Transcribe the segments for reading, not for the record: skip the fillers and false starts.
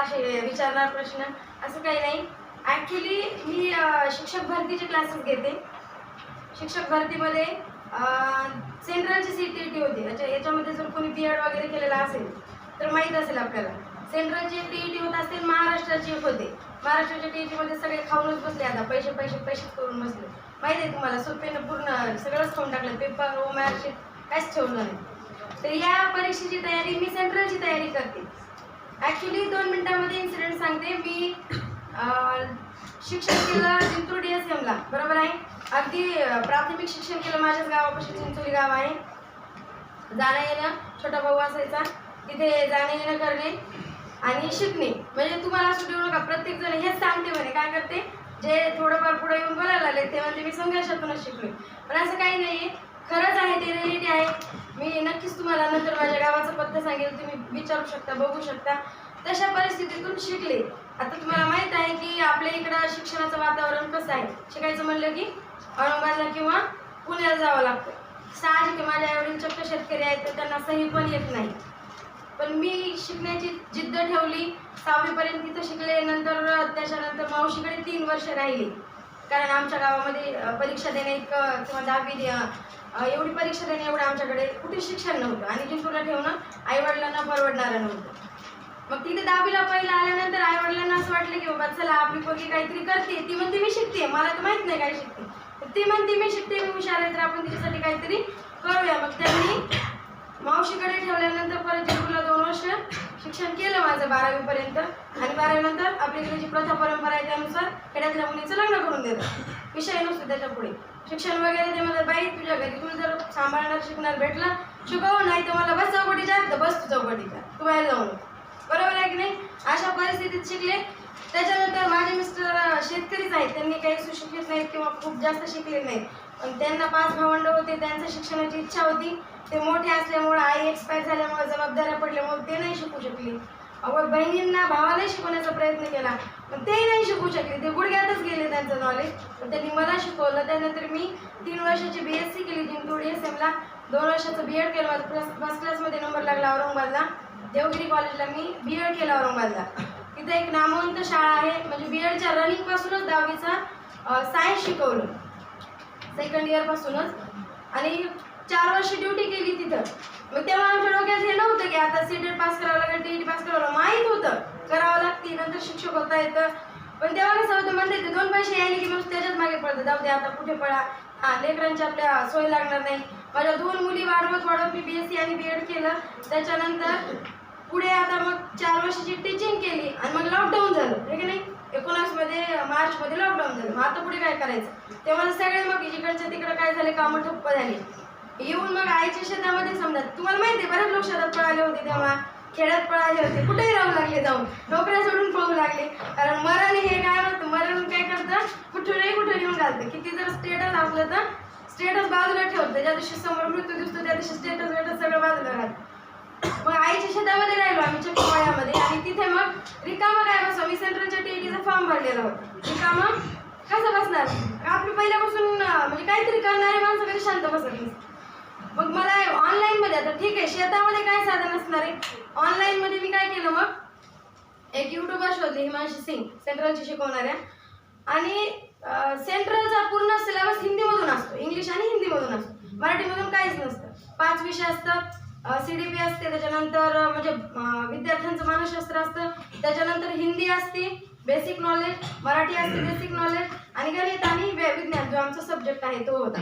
असे विचारणार प्रश्न असं काही नाही. ॲक्च्युली मी शिक्षक भरतीचे क्लासेस घेते. शिक्षक भरतीमध्ये सेंट्रलची CTET होती. याच्यामध्ये जर कोणी BEd वगैरे केलेला असेल तर माहीत असेल आपल्याला. सेंट्रलची TET होत असते, महाराष्ट्राची एक होते. महाराष्ट्राच्या TETमध्ये सगळे खाऊनच बसले, आता पैसे पैसे पैसेच करून बसले. माहिती आहे तुम्हाला, सोप्यानं पूर्ण सगळंच खाऊन टाकलं, पेपर व मार्कशीट काहीच ठेवलं नाही. तर या परीक्षेची तयारी मी सेंट्रलची तयारी करते. ॲक्च्युली 2 मिनिटांमध्ये इन्सिडेंट सांगते. मी शिक्षण केलं जिंतूर DSMला, बरोबर आहे. अगदी प्राथमिक शिक्षण केलं माझ्याच गावापाशी, चिंचोली गाव आहे. जाणं येणं, छोटा भाऊ असायचा, तिथे जाणं येणं करणे आणि शिकणे. म्हणजे तुम्हाला असं ठेवू नका, प्रत्येकजण हेच सांगते म्हणे काय करते, जे थोडंफार पुढे येऊन बोलायला लागले ते म्हणजे मी संघर्षातूनच शिकले. पण असं काही नाही आहे, खरंच आहे, ते रिॲलिटी आहे. मी नक्कीच तुम्हाला नंतर माझ्या गावाचा पत्ता सांगेल, तुम्ही विचारू शकता, बघू शकता. तशा परिस्थितीतून शिकले. आता तुम्हाला माहीत आहे की आपल्या इकडं शिक्षणाचं वातावरण कसं आहे. शिकायचं म्हणलं की औरंगाबादला किंवा पुण्याला जावं लागतं. साहजिक माझ्या आईवडील चक्क शेतकरी आहेत, तर त्यांना सही पण येत नाही. पण मी शिकण्याची जिद्द ठेवली. 6वीपर्यंत तिथं शिकले. त्याच्यानंतर मावशीकडे 3 वर्ष राहिले, कारण आमच्या गावामध्ये परीक्षा देणे इतकं किंवा 10वी एवढी परीक्षा देणे एवढं आमच्याकडे कुठे शिक्षण नव्हतं आणि जिंतूरला ठेवणं आईवडिलांना परवडणारं नव्हतं. मग तिथे 10वीला पहिला आल्यानंतर आईवडिलांना असं वाटलं की बाबा चला आपली पोरगी काहीतरी करते. ती म्हणते मी शिकते, मला तर माहीत नाही काय शिकते. ती म्हणते मी शिकते, मी हुशार आहे, तर आपण तिच्यासाठी काहीतरी करूया. मग त्यांनी मावशीकडे ठेवल्यानंतर परत जिंतूरला 2 वर्ष शिक्षण केलं माझं 12वीपर्यंत. आणि 12वीनंतर आपल्याकडे जी प्रथा परंपरा आहे त्यानुसार खेड्यातल्या मुलीचं लग्न करून देतं. विषय नसतो त्याच्या पुढे. शिक्षण वगैरे ते मला बाई तुझ्या घरी तुला जर सांभाळणार शिकणार भेटलं शिकव, नाही तर मला बस चौकटीच्या, तर बस तू चौकटीच्या, तू बाहेर जाऊ नको. बरोबर आहे की नाही. अशा परिस्थितीत शिकले. त्याच्यानंतर माझे मिस्टर शेतकरीच आहेत. त्यांनी काही सुशिक्षित नाहीत किंवा खूप जास्त शिकले नाहीत, पण त्यांना 5 भावंड होते. त्यांच्या शिक्षणाची इच्छा होती. ते मोठे असल्यामुळे, आई एक्सपायर झाल्यामुळे, जबाबदाऱ्या पडल्यामुळे ते नाही शिकू शकले. बहिणींना भावालाही शिकवण्याचा प्रयत्न केला, पण तेही नाही शिकू शकले. ते गुडघ्यातच गेले त्यांचं नॉलेज. पण त्यांनी मला शिकवलं. त्यानंतर मी 3 वर्षाची BSc केली जिंतूर DSMला. 2 वर्षाचं BEd केलं. माझं फर्स्ट क्लासमध्ये नंबर लागला औरंगाबादला. देवगिरी कॉलेजला मी BEd केलं औरंगाबादला. तिथे एक नामवंत शाळा आहे. म्हणजे BEdच्या रनिंगपासूनच 10वीचा सायन्स शिकवलं, सेकंड इयरपासूनच. आणि 4 वर्ष ड्युटी केली तिथं. मग तेव्हा आमच्या डोक्यात हे नव्हतं की आता CTET पास करावं लागेल, TET पास करावं लागेल. माहीत होतं करावं लागते, नंतर शिक्षक होता येतं. पण तेव्हा कसं होतं म्हणते ते 2 पैसे यायले की मग त्याच्याच मागे पडतं, जाऊ दे आता कुठे पडा, लेकरांची आपल्या सोय लागणार नाही. माझ्या 2 मुली वाढवत मी BSc आणि BEd केलं. त्याच्यानंतर पुढे आता मग 4 वर्षाची टीचिंग केली आणि मग लॉकडाऊन झालं, हे की नाही. 19 मार्चमध्ये लॉकडाऊन झालं. मग आता पुढे काय करायचं. तेव्हा सगळे मग इकडच्या तिकडं काय झाले, कामं ठप्प झाली. येऊन मग आईच्या शेतामध्ये समजा तुम्हाला माहिती आहे बरेच लोक शेतात पळाले होते, तेव्हा खेड्यात पळाले होते, कुठेही राहू लागले, जाऊन नोकऱ्या सोडून पळू लागले. कारण मरण हे काय म्हणतं, मरण काय करतं, कुठूनही कुठे येऊन घालतं. किती जर स्टेटस असलं तर स्टेटस बाजूला ठेवतं. ज्या दिवशी समोर मृत्यू दिसतो त्या दिवशी स्टेटस वेटस सगळं बाजूला राहतं. मग आईच्या शेतामध्ये राहिलो आम्ही चक्कीवाड्यामध्ये. आणि तिथे मग रिकामं काय बसवा, मी सेंट्रलच्या TETचा फॉर्म भरलेला होता. रिकामं कसं बसणार, आपली पहिल्यापासून म्हणजे काहीतरी करणारे माणसं कधी शांत बसत नाही. मग मला ऑनलाईनमध्ये, आता ठीक आहे शेतामध्ये काय साधन असणार आहे, ऑनलाईनमध्ये मी काय केलं, मग एक यूट्यूबर शोधले, हिमांशी सिंग, सेंट्रलची शिकवणाऱ्या. आणि सेंट्रलचा पूर्ण सिलेबस हिंदीमधून असतो, इंग्लिश आणि हिंदीमधून असतो, मराठीमधून काहीच नसतं. 5 विषय असतात. CDP असते, त्याच्यानंतर म्हणजे विद्यार्थ्यांचं मानसशास्त्र असतं, त्याच्यानंतर हिंदी असते, बेसिक नॉलेज, मराठी असते बेसिक नॉलेज, आणि गणित आणि विज्ञान जो आमचा सब्जेक्ट आहे तो होता.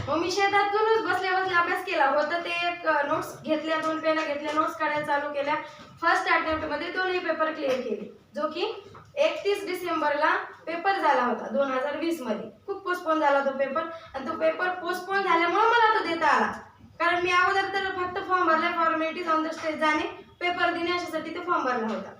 मग मी शेतातूनच बसल्या अभ्यास केला होता. ते एक नोट्स घेतल्या, 2 पेना घेतल्या, नोट्स काढायला चालू केल्या. फर्स्ट अटेम्प्टमध्ये 2ही पेपर क्लिअर केले, जो की 31 डिसेंबरला पेपर झाला होता 2020मध्ये. खूप पोस्टपोन झाला तो पेपर, आणि तो पेपर पोस्टपोन झाल्यामुळे मला तो देता आला. कारण मी अगोदर तर फक्त फॉर्म भरला, फॉर्मॅलिटीज ऑन द स्टेज जाणे, पेपर देणे अशासाठी ते फॉर्म भरला होता.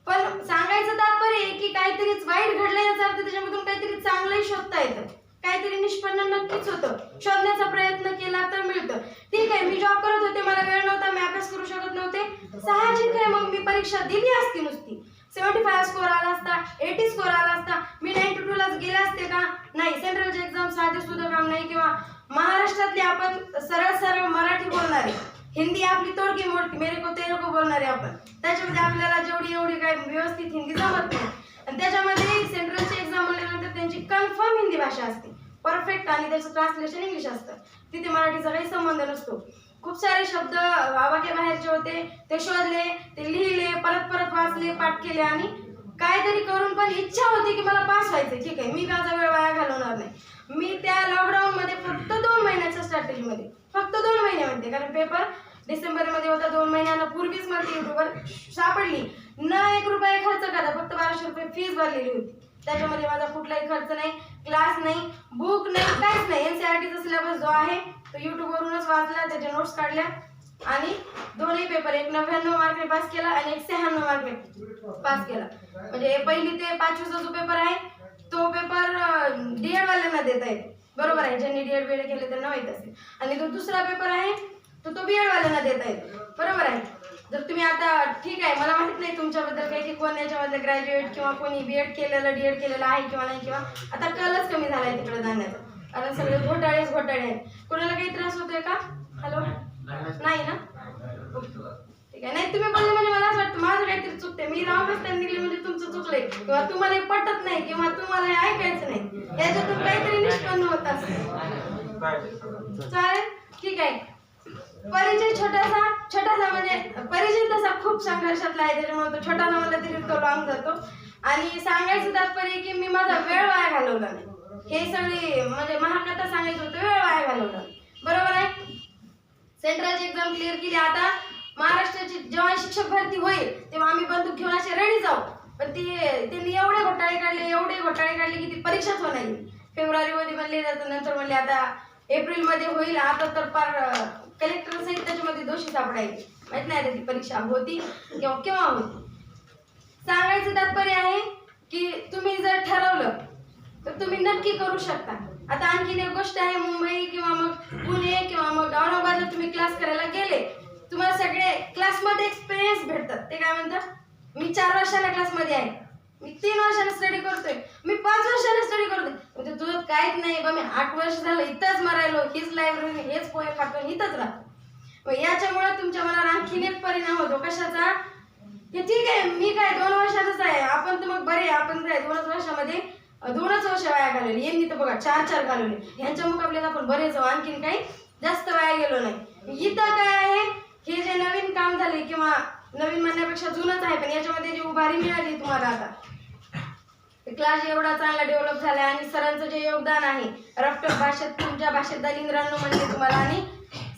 पण सांगायचं तात्पर्य आहे की काहीतरी वाईट घडलं याचा अर्थ त्याच्यामधून काहीतरी चांगलंही शोधता येतं, काहीतरी निष्पन्न नक्कीच होतं. शोधण्याचा प्रयत्न केला तर मिळतं. ठीक आहे, मी जॉब करत होते, मला वेळ नव्हता, मी अभ्यास करू शकत नव्हते, साहजिक आहे. मग मी परीक्षा दिली असती नुसती, 75 स्कोर आला असता, 80 स्कोर आला असता, मी 92लाच गेले असते का, नाही. सेंट्रलचे एक्झाम साधे सुद्धा काम नाही. किंवा महाराष्ट्रातले आपण सरळ मराठी बोलणारे हिंदी आपली तोडकी मोडकी मेरे को तेरे को बोलणारे आपण, त्याच्यामध्ये आपल्याला जेवढी एवढी काय व्यवस्थित हिंदी जमत नाही. आणि त्याच्यामध्ये सेंट्रलची एक्झाम म्हणल्यानंतर त्यांची कन्फर्म हिंदी भाषा असते परफेक्ट, आणि त्याचं ट्रान्सलेशन इंग्लिश असतं. तिथे मराठीचा काही संबंध नसतो. खूप सारे शब्द वाक्या बाहेरचे होते, ते शोधले, ते लिहिले, परत परत वाचले, पाठ केले, आणि काहीतरी करून पण इच्छा होती की मला पास व्हायचं. ठीक आहे, मी माझा वेळ वाया घालवणार नाही. मी त्या लॉकडाऊनमध्ये फक्त 2 महिन्याच्या स्ट्रॅटेजीमध्ये, फक्त 2 महिन्यामध्ये, कारण पेपर डिसेंबरमध्ये होता, 2 महिन्यांपूर्वीच मला युट्यूबवर सापडली. न 1 रुपया खर्च करा, फक्त 1200 रुपये फीस भरलेली होती. त्याच्यामध्ये माझा कुठलाही खर्च नाही, क्लास नाही, बुक नाही, काहीच नाही. NCERTचा सिलेबस जो आहे तो युट्यूबवरूनच वाचला, त्याच्या नोट्स काढल्या, आणि दोन्ही पेपर, एक 99 मार्कने पास केला आणि एक 96 मार्कने पास केला. म्हणजे पहिली ते 5वीचा जो पेपर आहे तो पेपर DED वाल्यांना देता येतो, बरोबर आहे, ज्यांनी DED BED केले त्यांना माहीत असेल. आणि जो दुसरा पेपर आहे तो BED वाल्यांना देता येतो, बरोबर आहे. जर तुम्ही आता, ठीक आहे, मला माहित नाही तुमच्याबद्दल काही की कोण याच्यामध्ये ग्रॅज्युएट किंवा कोणी BED केलेलं DED केलेलं आहे किंवा नाही, किंवा आता कलच कमी झालाय तिकडे जाण्याचा, कारण सगळे घोटाळेच घोटाळे आहेत. कोणाला काही त्रास होतोय का? हॅलो, नाही ना? ठीक आहे. नाही, तुम्ही बोलले म्हणजे मला असं वाटतं माझं काहीतरी चुकते, मी रामरस्त्याने निघले म्हणजे तुमचं चुकलंय, किंवा तुम्हाला हे पटत नाही, किंवा तुम्हाला हे ऐकायचं नाही, याच्यातून काहीतरी निष्पन्न होत असेल. चालेल, ठीक आहे. परिचय छोटासा म्हणजे परिचय तसा खूप संघर्षातला आहे, त्याच्यामुळे तो छोटासा म्हणला तरी तो लांब जातो. आणि सांगायचं तात्पर्य की मी माझा वेळ वाया घालवला नाही. हे सगळी म्हणजे महाकथा सांगायचं होतं, वेळ वाया घालवला, बरोबर आहे. सेंट्रलची एक्झाम क्लिअर केली. आता महाराष्ट्राची जेव्हा शिक्षक भरती होईल तेव्हा आम्ही बंदूक घेऊन असे रेडी जाऊ, पण त्यांनी एवढे घोटाळे काढले की ती परीक्षाच होणार नाही. फेब्रुवारीमध्ये म्हणले जातं, नंतर म्हणले आता एप्रिलमध्ये होईल. आता तर फार कलेक्टर सहित त्याच्यामध्ये दोषी सापडायचे, माहित नाही ती परीक्षा होती किंवा केव्हा होती. सांगायचं तात्पर्य आहे की तुम्ही जर ठरवलं तर तुम्ही नक्की करू शकता. आता आणखीन एक गोष्ट आहे, मुंबई किंवा मग पुणे किंवा मग औरंगाबादला तुम्ही क्लास करायला गेले, तुम्हाला सगळे क्लासमध्ये एक्सपिरियन्स भेटतात. ते काय म्हणतात, मी 4 वर्षाला क्लासमध्ये आहे, मी 3 वर्षाला स्टडी करतोय, मी 5 वर्षाला स्टडी करतोय. म्हणजे तुझं काहीच नाही बा, मी 8 वर्ष झालं इथंच मरायलो, हीच लायब्ररी, हेच पोहे खातो, इथंच राहतो. मग याच्यामुळे तुमच्या मनावर आणखीन एक परिणाम होतो. कशाचा? की ठीक आहे, मी काय 2 वर्षातच आहे, आपण तर मग बरे, आपण काय 2 वर्षामध्ये 2च वर्ष वाया घालवली. यांनी तर बघा 4 घालवले. ह्यांच्या मुकाबल्यात आपण बरेच आणखीन काही जास्त वाया गेलो नाही. इथं काय आहे, हे जे नवीन काम झाले, किंवा नवीन म्हणण्यापेक्षा जुनच आहे, पण याच्यामध्ये जी उभारी मिळाली तुम्हाला, आता क्लास एवढा चांगला डेव्हलप झाला, आणि सरांचं जे योगदान आहे, रफ्ट भाषेत तुमच्या भाषेत दलिंद्रांनो म्हणले तुम्हाला, आणि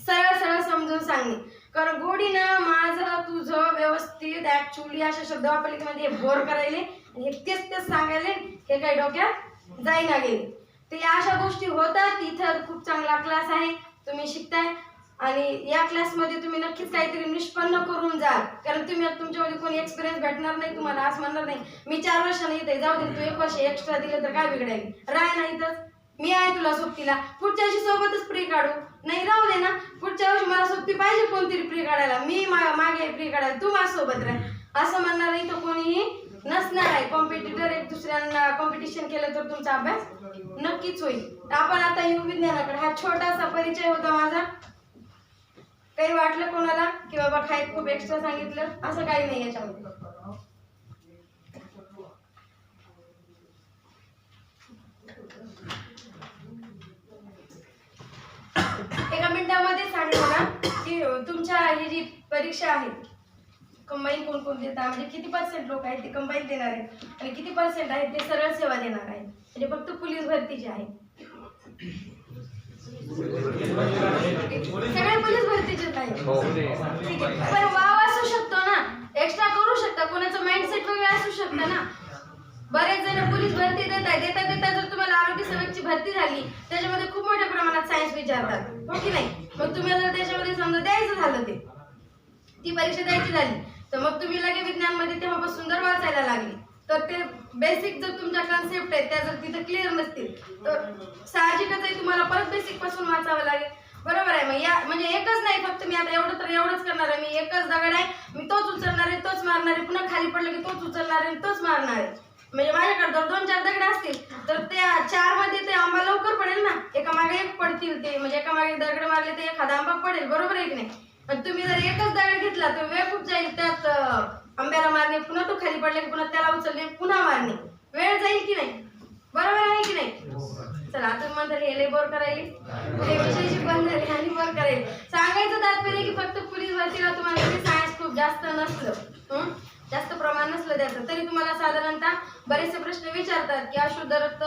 सरळ सरळ समजून सांगणे. कारण गोडीनं माझं तुझं व्यवस्थित ऍक्च्युअली अशा शब्द वापरले की म्हणजे बोर करायले, हे तेच सांगायले, हे काही डोक्यात जाईना गेले. ते अशा गोष्टी होतात. इथं खूप चांगला क्लास आहे, तुम्ही शिकताय, आणि या क्लासमध्ये तुम्ही नक्कीच काहीतरी निष्पन्न करून जाल. कारण तुम्ही तुमच्यामध्ये कोणी एक्सपिरियन्स भेटणार नाही तुम्हाला, असं म्हणणार नाही मी 4 वर्षांनी येते, जाऊ दे तू 1 वर्ष एक्स्ट्रा दिलं तर काय बिघडायला, राह नाही तर मी आहे तुला सोबतीला, पुढच्या वर्षी सोबतच प्री काढू, नाही राहू दे ना, पुढच्या वर्षी मला सोबती पाहिजे कोणतरी प्री काढायला, मी मागे प्री काढायला, तू माझ्यासोबत राह, असं म्हणणार इथं कोणीही नसणार आहे. कॉम्पिटिटर एक दुसऱ्यांना कॉम्पिटिशन केलं तर तुमचा अभ्यास नक्कीच होईल. आपण आता येऊ विज्ञानाकडे. हा छोटासा परिचय होता माझा. काही वाटलं कोणाला की बाबा काय खूप एक्स्ट्रा सांगितलं, असं काही नाही याच्यामध्ये. एका मिनिटामध्ये सांगा मला की तुमच्या ही जी परीक्षा आहे कंबाईन कोण कोण देतात, म्हणजे किती % लोक आहेत ते कंबाईन देणार आहेत, आणि किती % आहेत ते सरळ सेवा देणार आहेत, म्हणजे फक्त पोलीस भरतीचे आहे. सगळे पोलीस भरतीचेच आहे. ठीक आहे, पण वाव असू शकतो ना, एक्स्ट्रा करू शकता, कोणाचं माइंडसेट वेगळं असू शकतं ना. बरेच जण पोलीस भरती देता जर तुम्हाला आरोग्य सेवकची भरती झाली, त्याच्यामध्ये खूप मोठ्या प्रमाणात सायन्स विचारतात, हो की नाही. मग तुम्ही जर त्याच्यामध्ये समजा द्यायचं झालं, ती परीक्षा द्यायची झाली, तर मग तुम्ही लगे विज्ञानमध्ये तेव्हापासून जर वाचायला लागले, तर ते बेसिक जर तुमच्या कन्सेप्ट आहेत त्या जर तिथे क्लिअर नसतील तर साहजिकच आहे तुम्हाला परत बेसिक पासून वाचावं लागेल, बरोबर आहे. मग या म्हणजे एकच नाही फक्त मी आता एवढं तर एवढंच करणार आहे, मी एकच दगड आहे, मी तोच उचलणार आहे, तोच मारणार आहे, पुन्हा खाली पडलं की तोच उचलणार आहे, तोच मारणार आहे. म्हणजे माझ्याकडे जर 2-4 दगड असतील तर त्या 4 मध्ये ते आंबा लवकर पडेल ना, एका मागे एक पडतील ते, म्हणजे एका मागे दगड मारले ते एखादा आंबा पडेल, बरोबर आहे की नाही. पण तुम्ही जर एकच दगड घेतला तर वेळ खूप जाईल त्यात आंब्याला मारणे, पुन्हा तो खाली पडले पुन्हा त्याला उचलणे, पुन्हा मारणे, वेळ जाईल की नाही? बरोबर आहे की नाही? चला आता म्हणता हे बोर करायले, हे विषयाची बंद झाली आणि बोर करायले. सांगायचं तात्पर्य की फक्त पोलीस भरतीला तुम्हाला सायन्स खूप जास्त नसलं, जास्त प्रमाण नसलं त्याचं, तरी तुम्हाला साधारणतः बरेचसे प्रश्न विचारतात की अशुद्ध रक्त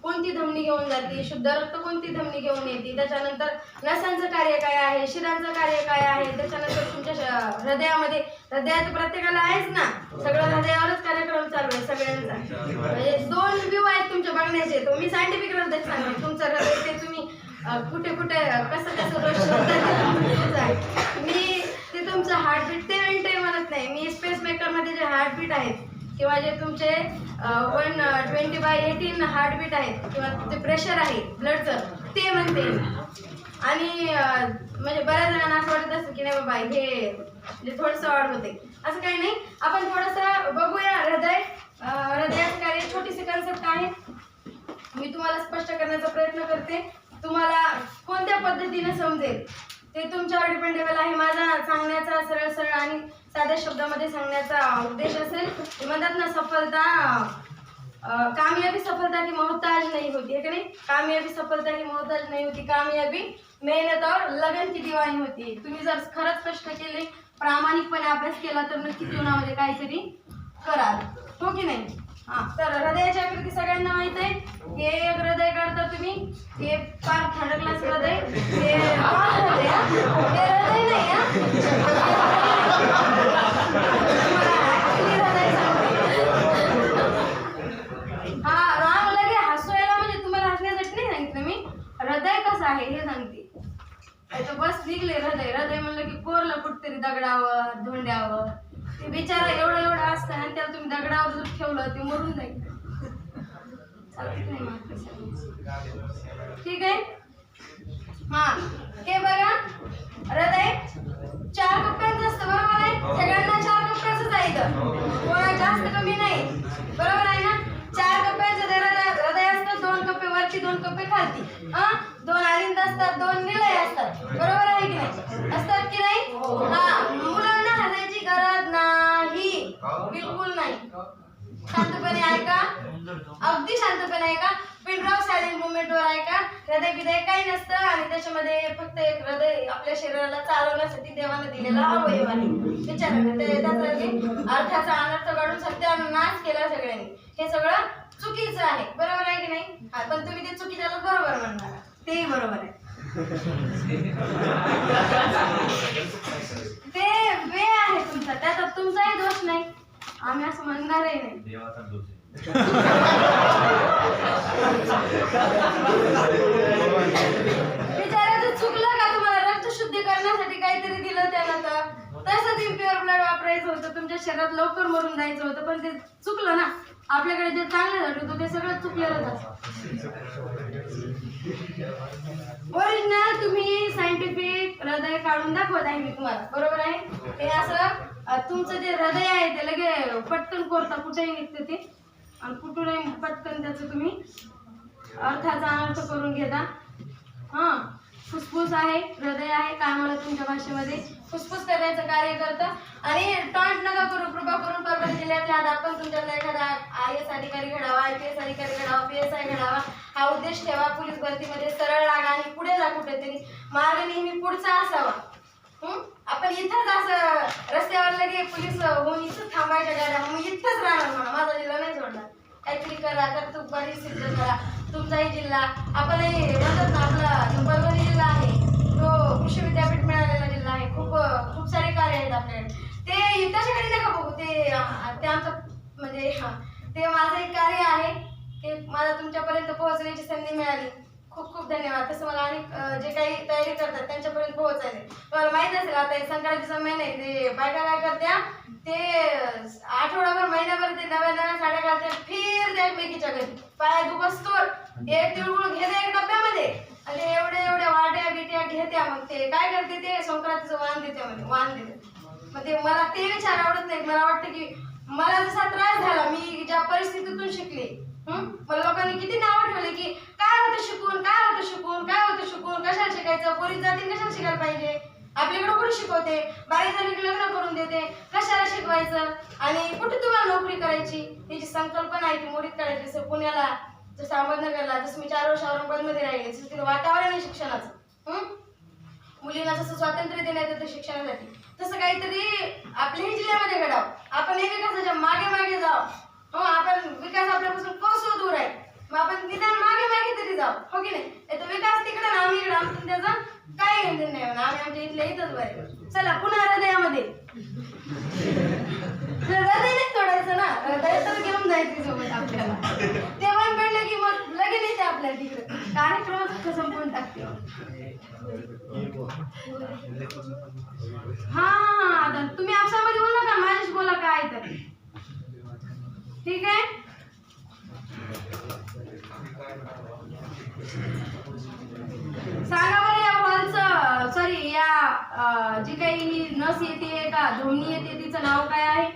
कोणती धमनी घेऊन जाते, शुद्ध रक्त कोणती धमनी घेऊन येते, त्याच्यानंतर नसांचं कार्य काय आहे, शिरांचं कार्य काय आहे, त्याच्यानंतर तुमच्या हृदयामध्ये, हृदयात प्रत्येकाला आहेच ना, सगळं हृदयावरच कार्यक्रम चालू आहे सगळ्यांचा. म्हणजे 2 व्ह्यू आहेत तुमच्या बघण्याचे. तो मी सायंटिफिक हृदय सांगते, तुमचं हृदय ते तुम्ही कुठे कुठे कसं कसं दोष मी ते तुमचं हार्टबीट ते मेंटेन म्हणत नाही. मी स्पेस मेकर मध्ये जे हार्टबीट आहेत किंवा जे तुमचे 120/18 हार्टबीट आहेत किंवा ते प्रेशर आहे ब्लडचं ते म्हणते. आणि म्हणजे बऱ्याच जणांना असं वाटत असतं की नाही बाबा हे म्हणजे थोडंसं वाढ होते, असं काही नाही. आपण थोडंसं बघूया. हृदयाचं कार्य छोटीशी कन्सेप्ट आहे, मी तुम्हाला स्पष्ट करण्याचा प्रयत्न करते. तुम्हाला कोणत्या पद्धतीने समजेल ते तुमच्यावर डिपेंडेबल आहे. माझा सांगण्याचा सरळ सरळ आणि साध्या शब्दामध्ये सांगण्याचा उद्देश असेल. म्हणतात ना सफलता कामयाबी सफलता की मोहताज नहीं होती है कि नहीं? कामयाबी सफलता की मोहताज नहीं होती, कामयाबी मेहनत और लगन की दीवानी होती. तुम्ही जर खरंच कष्ट केले, प्रामाणिकपणे अभ्यास केला तर नक्कीच जीवनामध्ये काहीतरी कराल, हो की नाही? हा, तर हृदयाची आकृती सगळ्यांना माहित आहे. हे एक हृदय काढता तुम्ही, हे फार थर्ड क्लास हृदय, हे हृदय नाही हा राम लगे हसवायला, म्हणजे तुम्हाला हसण्यासाठी नाही सांगितलं मी, हृदय कसं आहे हे सांगते. बस निघले हृदय, हृदय म्हणलं की कोरलं कुठतरी दगडावर धोंड्यावर, ते बिचारा एवढं असतं आणि त्याला तुम्ही दगडावर जर ठेवलं ते मरून जाईल. ठीक आहे. हा, हे बघा हृदय 4 कप्प्यांचं असतं, बरोबर आहे? सगळ्यांना 4 कप्प्याचंच आहे, इथं कोणा जास्त कमी नाही, बरोबर आहे ना? 4 कप्प्याचं हृदय असतं, 2 कप्पे वरती 2 कप्पे खालती, 2 अरिंद असतात, 2 निलय असतात, बरोबर आहे की नाही? असतात की नाही? हा, मुलांना हृदयाची गरज नाही, बिलकुल नाही. शांतपणे ऐका, अगदी शांतपणे ऐका. पिनड्रॉप सायलेंट मुवमेंटवर ऐका. हृदय बिदय काही नसतं आणि त्याच्यामध्ये फक्त एक हृदय आपल्या शरीराला चालवण्यासाठी देवाने दिलेला अवयव आहे. विचारा त्याचा अर्थाचा अनर्थ काढून सत्यानाश केला सगळ्यांनी, हे सगळं चुकीचं आहे, बरोबर आहे की नाही? पण तुम्ही ते चुकीच्याला बरोबर म्हणणार, तेही बरोबर आहे. ते वे आहे तुमचा, त्याचा तुमचाही दोष नाही, आम्ही असं म्हणणारही नाही. देवाचा दोष आहे. बिचाराचं चुकलं का? तुम्हाला रक्त शुद्धी करण्यासाठी काहीतरी दिलं त्याला, तर तसंच इम्प्युअर ब्लड वापरायचं होतं, तुमच्या शरीरात लवकर मरून जायचं होतं, पण ते चुकलं ना. आपल्याकडे जे चांगलं झालं होतं ते सगळं चुकलेलं असतं. ओरिजिनल तुम्ही सायंटिफिक हृदय काढून दाखवत आहे मी तुम्हाला, बरोबर आहे? ते असं तुमचं जे हृदय आहे ते लगे पटकन कोरता, कुठेही निघतं ते, आणि कुठूनही पटकन त्याचं तुम्ही अर्थाचा अनर्थ करून घेता. हां, फुफ्फुस आहे, हृदय आहे, काय म्हणत तुमच्या भाषेमध्ये फुफ्फुस करायचं कार्य करतं. आणि टॉन्ट नका करू, कृपा करून परभणी जिल्ह्यातल्या आपण तुमच्यातला एखादा IAS अधिकारी घडावा, IPS अधिकारी घडावा, PSI घडावा हा उद्देश ठेवा. पोलीस भरतीमध्ये सरळ लागा आणि पुढे जा, कुठेतरी मार्ग नेहमी पुढचा असावा. आपण इथंच असं रस्त्यावर लगे पोलीस होऊन इथंच थांबायच्या गाड्या, मग इथंच राहणार म्हणा, माझा जिल्हा नाही सोडणार. काहीतरी करा, कर्तृत्वबारी सिद्ध करा. तुमचाही जिल्हा, आपणही म्हणतात ना, आपला परभणी जिल्हा आहे तो कृषी विद्यापीठ मिळालेला जिल्हा आहे. खूप सारे कार्य आहेत आपल्याकडे. ते युद्धाच्याकडे नका बघू, ते आमचं म्हणजे ते माझं एक कार्य आहे, ते मला तुमच्यापर्यंत पोहोचण्याची संधी मिळाली. खूप खूप धन्यवाद. तसं मला आणि जे काही तयारी करतात त्यांच्यापर्यंत पोहोचायला तुम्हाला माहित असेल. आता संक्रांतीचा महिना आहे, ते बायका काय करत्या, ते आठवडाभर महिन्याभर ते नव्या नव्या साड्या घालतात, फिरत्या एकमेकीच्या घरी, पाय दुबस्तोर एक तिळगुळ घेते एक डब्यामध्ये आणि एवढ्या वाट्या बिट्या घेत्या. मग ते काय करते, ते संक्रांतीचं वाण देते, म्हणजे वाण देते. मग ते मला ते विचार आवडत नाही. मला वाटतं की मला जसा त्रास झाला, मी ज्या परिस्थितीतून शिकले, मला लोकांनी किती नावं ठेवले की काय होतं शिकून, काय होतं शिकून, काय होतं शिकून, कशाला शिकायचं, पोलीस जातील कशाला शिकायला पाहिजे. आपल्याकडे कोणी शिकवते? बारीक झाली की लग्न करून देते. कशाला शिकवायचं आणि कुठे तुम्हाला नोकरी करायची ही जी संकल्पना आहे ती मोडीत काढायची. जसं पुण्याला, जसं अहमदनगरला, जसं मी 4 वर्ष औरंगाबादमध्ये राहिले, जसं तिथं वातावरण आहे शिक्षणाचं. मुलींना जसं स्वातंत्र्य देण्यात येतं शिक्षणासाठी, तसं काहीतरी आपल्याही जिल्ह्यामध्ये घडावं. आपण हे विकासाच्या मागे मागे जावं. आपण विकास आपल्यापासून कसं दूर आहे, मग आपण निदान मागे मागे तरी जाऊ, हो की नाही? तो विकास तिकडे ना, आम्ही इकडे, आमचं त्याचं काय घेणं नाही. आम्ही आमच्या इथल्या इथंच बरे. चला पुन्हा हृदयामध्ये. हृदय नाही तोडायचं ना, हृदय तर घेऊन जायचं सोबत आपल्याला. तेव्हा कळलं की मग लगेच येते आपल्याला तिकडे कार्यक्रम संपवून टाकते. हा आता तुम्ही आपसामध्ये बोला का, माझ्याशी बोला काय तर, ठीक आहे? सांगा बरं या हॉलचं, सॉरी या जी काही नस येते का धमनी येते तिचं नाव काय आहे?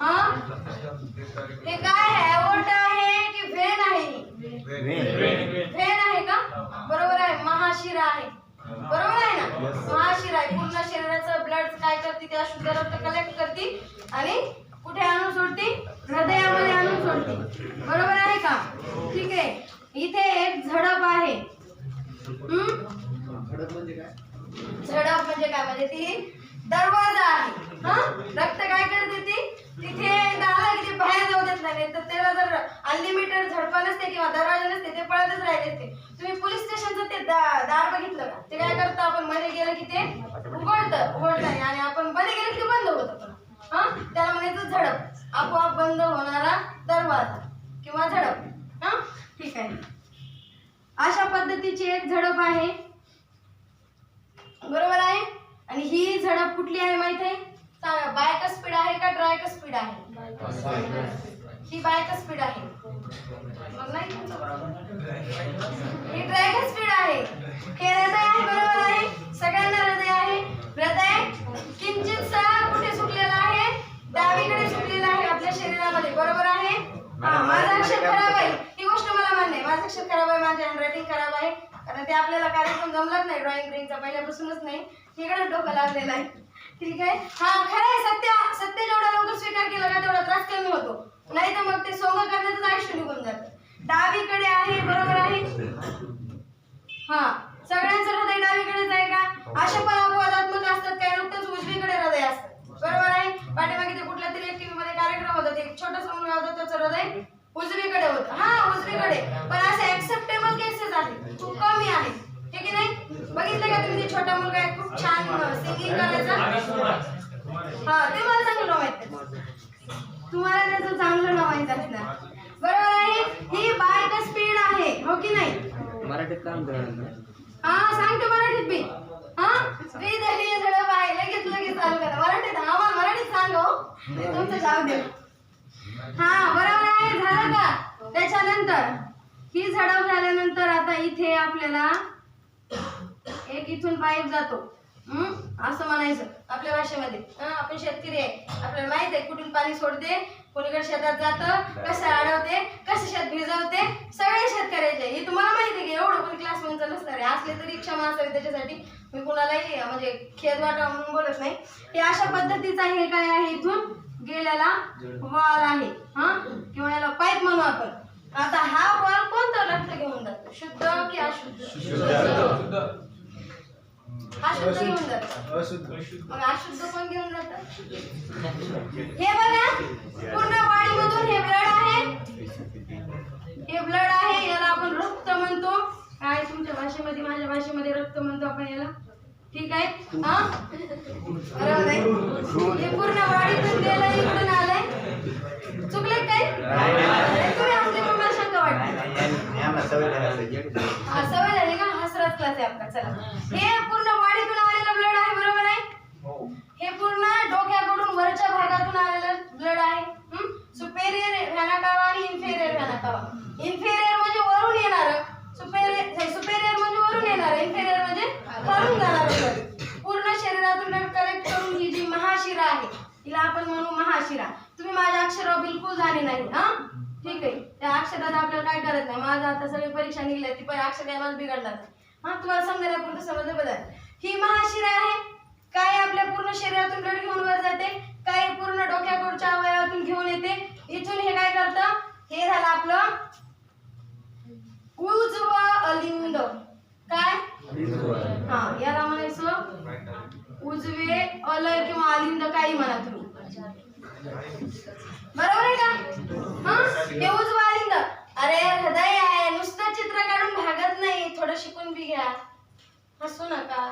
हा, ते काय आहे? एओर्टा आहे की व्हेन आहे? व्हेन आहे का? बरोबर आहे. महाशिरा आहे, बरोबर आहे ना? महाशिरा आहे. पूर्ण शरीराचं ब्लड काय करते? ते अशुद्ध रक्त कलेक्ट करते आणि कुठे आणून सोडते? हृदयामध्ये आणून सोडते, बरोबर आहे का? ठीक आहे. इथे एक झडप आहे. झडप म्हणजे काय? झडप म्हणजे काय? म्हणजे ती दरवाजा आहे. रक्त काय करते? ती तिथे आला की ते बाहेर जाऊ देत नाही. तर त्याला जर अनलिमिटेड झडपा नसते किंवा दरवाजा नसते, ते पळतच राहिले असते. तुम्ही पोलीस स्टेशनचं ते दार बघितलं का? ते काय करतं? आपण मध्ये गेलं की ते उघडतं आणि आपण मध्ये गेलं की बंद होतं. त्याला म्हणायचं झडप, आपोआप बंद होणारा दरवाजा किंवा झडप. ठीक आहे. अशा पद्धतीची एक झडप आहे, बरोबर आहे? आणि ही झडप कुठली आहे माहिती आहे? सांगा. बायका स्पीड आहे का ट्रायका स्पीड आहे? ही बायका स्पीड आहे. मग नाही, ही ट्रायका स्पीड आहे. हे हृदय आहे, बरोबर आहे? सगळ्यांना हृदय आहे. हृदय किंचितसा कुठे सुटलेला आहे? डावीकडे सुटलेला आहे आपल्या शरीरामध्ये, बरोबर आहे? माझा अक्षर खराब आहे ही गोष्ट मला मान्य आहे. माझं अक्षर खराब आहे, माझी हँडरायटिंग खराब आहे, कारण ते आपल्याला कार्यक्रम जमलाच नाही. ड्रॉइंग पहिल्यापासूनच नाही, तिकडे डोकं लागलेलं आहे. ठीक आहे. खरं आहे. सत्य जेवढा लवकर स्वीकार केला का तेवढा त्रास कमी होतो, नाही तर मग ते सोंग करण्याचं आयुष्य निघून जातं. डावीकडे आहे, बरोबर आहे? सगळ्यांचं हृदय डावीकडेच आहे का? असे पण अपवादात्मक असतात, काही नुकतंच उजवीकडे हृदय असतं, बरोबर आहे? पाठीमागे ते कुठल्या तरी टीव्ही मध्ये कार्यक्रम होता, एक छोटासा मुलगा होता, त्याचं हृदय उजवीकडे होतं. उजवीकडे. पण असे ऍक्सेप्टेबल केसेस आहेत, खूप कमी आहेत, हे की नाही? बघितलं का तुम्ही? छोटा मुलगा आहे, खूप छान सिंगिंग करायचा. ते मला चांगलं माहित, तुम्हाला त्याचं चांगलं नाव माहित असणार, बरोबर आहे? ही बायका स्पीड आहे, हो की नाही? मराठीत काम सांगतो मराठीत बी. विदर्भीय झडप आहे. लगेच चालू करा मराठीत. आम्हाला मराठीत सांगा, तुमचं जाऊ दे. बरोबर आहे. झालं का? त्याच्यानंतर ही झडप झाल्यानंतर आता इथे आपल्याला एक इथून पाईप जातो, असं म्हणायचं आपल्या भाषेमध्ये. आपण शेतकरी आहे, आपल्याला माहित आहे कुठून पाणी सोडते, कोणीकडे शेतात जातं, कसं अडवते, कसं शेत भिजवते, सगळे शेतकऱ्याचे. हे तुम्हाला माहिती आहे की एवढं कोणी क्लास म्हणून नसणार आहे. असले तरी क्षमा असावी त्याच्यासाठी. मी कुणालाही म्हणजे खेद वाटावा म्हणून बोलत नाही. हे अशा पद्धतीचा हे काय आहे, इथून गेलेला वॉल आहे, किंवा याला पाईप म्हणू आपण. आता हा वॉल कोणता रक्त घेऊन जातो? शुद्ध की अशुद्ध? अशुद्ध घेऊन जातं. मग अशुद्ध पण घेऊन जातं. हे बघा, पूर्ण बॉडीमधून हे ब्लड आहे, हे ब्लड आहे. याला आपण रक्त म्हणतो. काय तुमच्या भाषेमध्ये, माझ्या भाषेमध्ये रक्त म्हणतो आपण याला, ठीक आहे? बरोबर आहे. हे पूर्ण बॉडीतून गेलं, इकडून आलंय. चुकले काय? तुम्ही असले पण मला शंका वाटते. सवय झाली का? हसरत क्लास आहे आपला. चला, हे पूर्ण बॉडीतून आलेलं ब्लड आहे, बरोबर आहे? हे पूर्ण डोक्याकडून वरच्या भागातून आलेलं ब्लड आहे. सुपेरियर व्हेना कावा आणि इन्फेरियर व्हेना कावा. इन्फेरियर म्हणजे वरून येणार, सुपेरियर म्हणजे वरून येणार, इन्फेरियर म्हणजे खालून जाणार. पूर्ण शरीरातून ब्लड कलेक्ट करून ही जी महाशिरा आहे, हिला आपण म्हणू महाशिरा. तुम्ही माझ्या अक्षरावर बिलकुल जाणे नाही, ठीक आहे? त्या अक्षरात आपल्याला काय करत नाही. माझा आता सगळी परीक्षा निघल्या, ती अक्षर काय मला बिघडणार. तुम्हाला समजायला पुरतं समजलं बदल. ही महाशिरा आहे, काय आपल्या पूर्ण शरीरातून ब्लड घेऊन वर जाते, काय पूर्ण डोक्याकडच्या अवयवातून घेऊन येते. इथून हे काय करतं, हे झालं आपलं उजव अलिंद. काय हा, याला म्हणायचं उजवे अलय किंवा अलिंद, काही म्हणा तुम्ही. बरोबर आहे का? हा, हे उजव अलिंद. अरे हृदय आहे, नुसतं चित्र काढून भागत नाही, थोडं शिकून बी घ्या, हसू नका.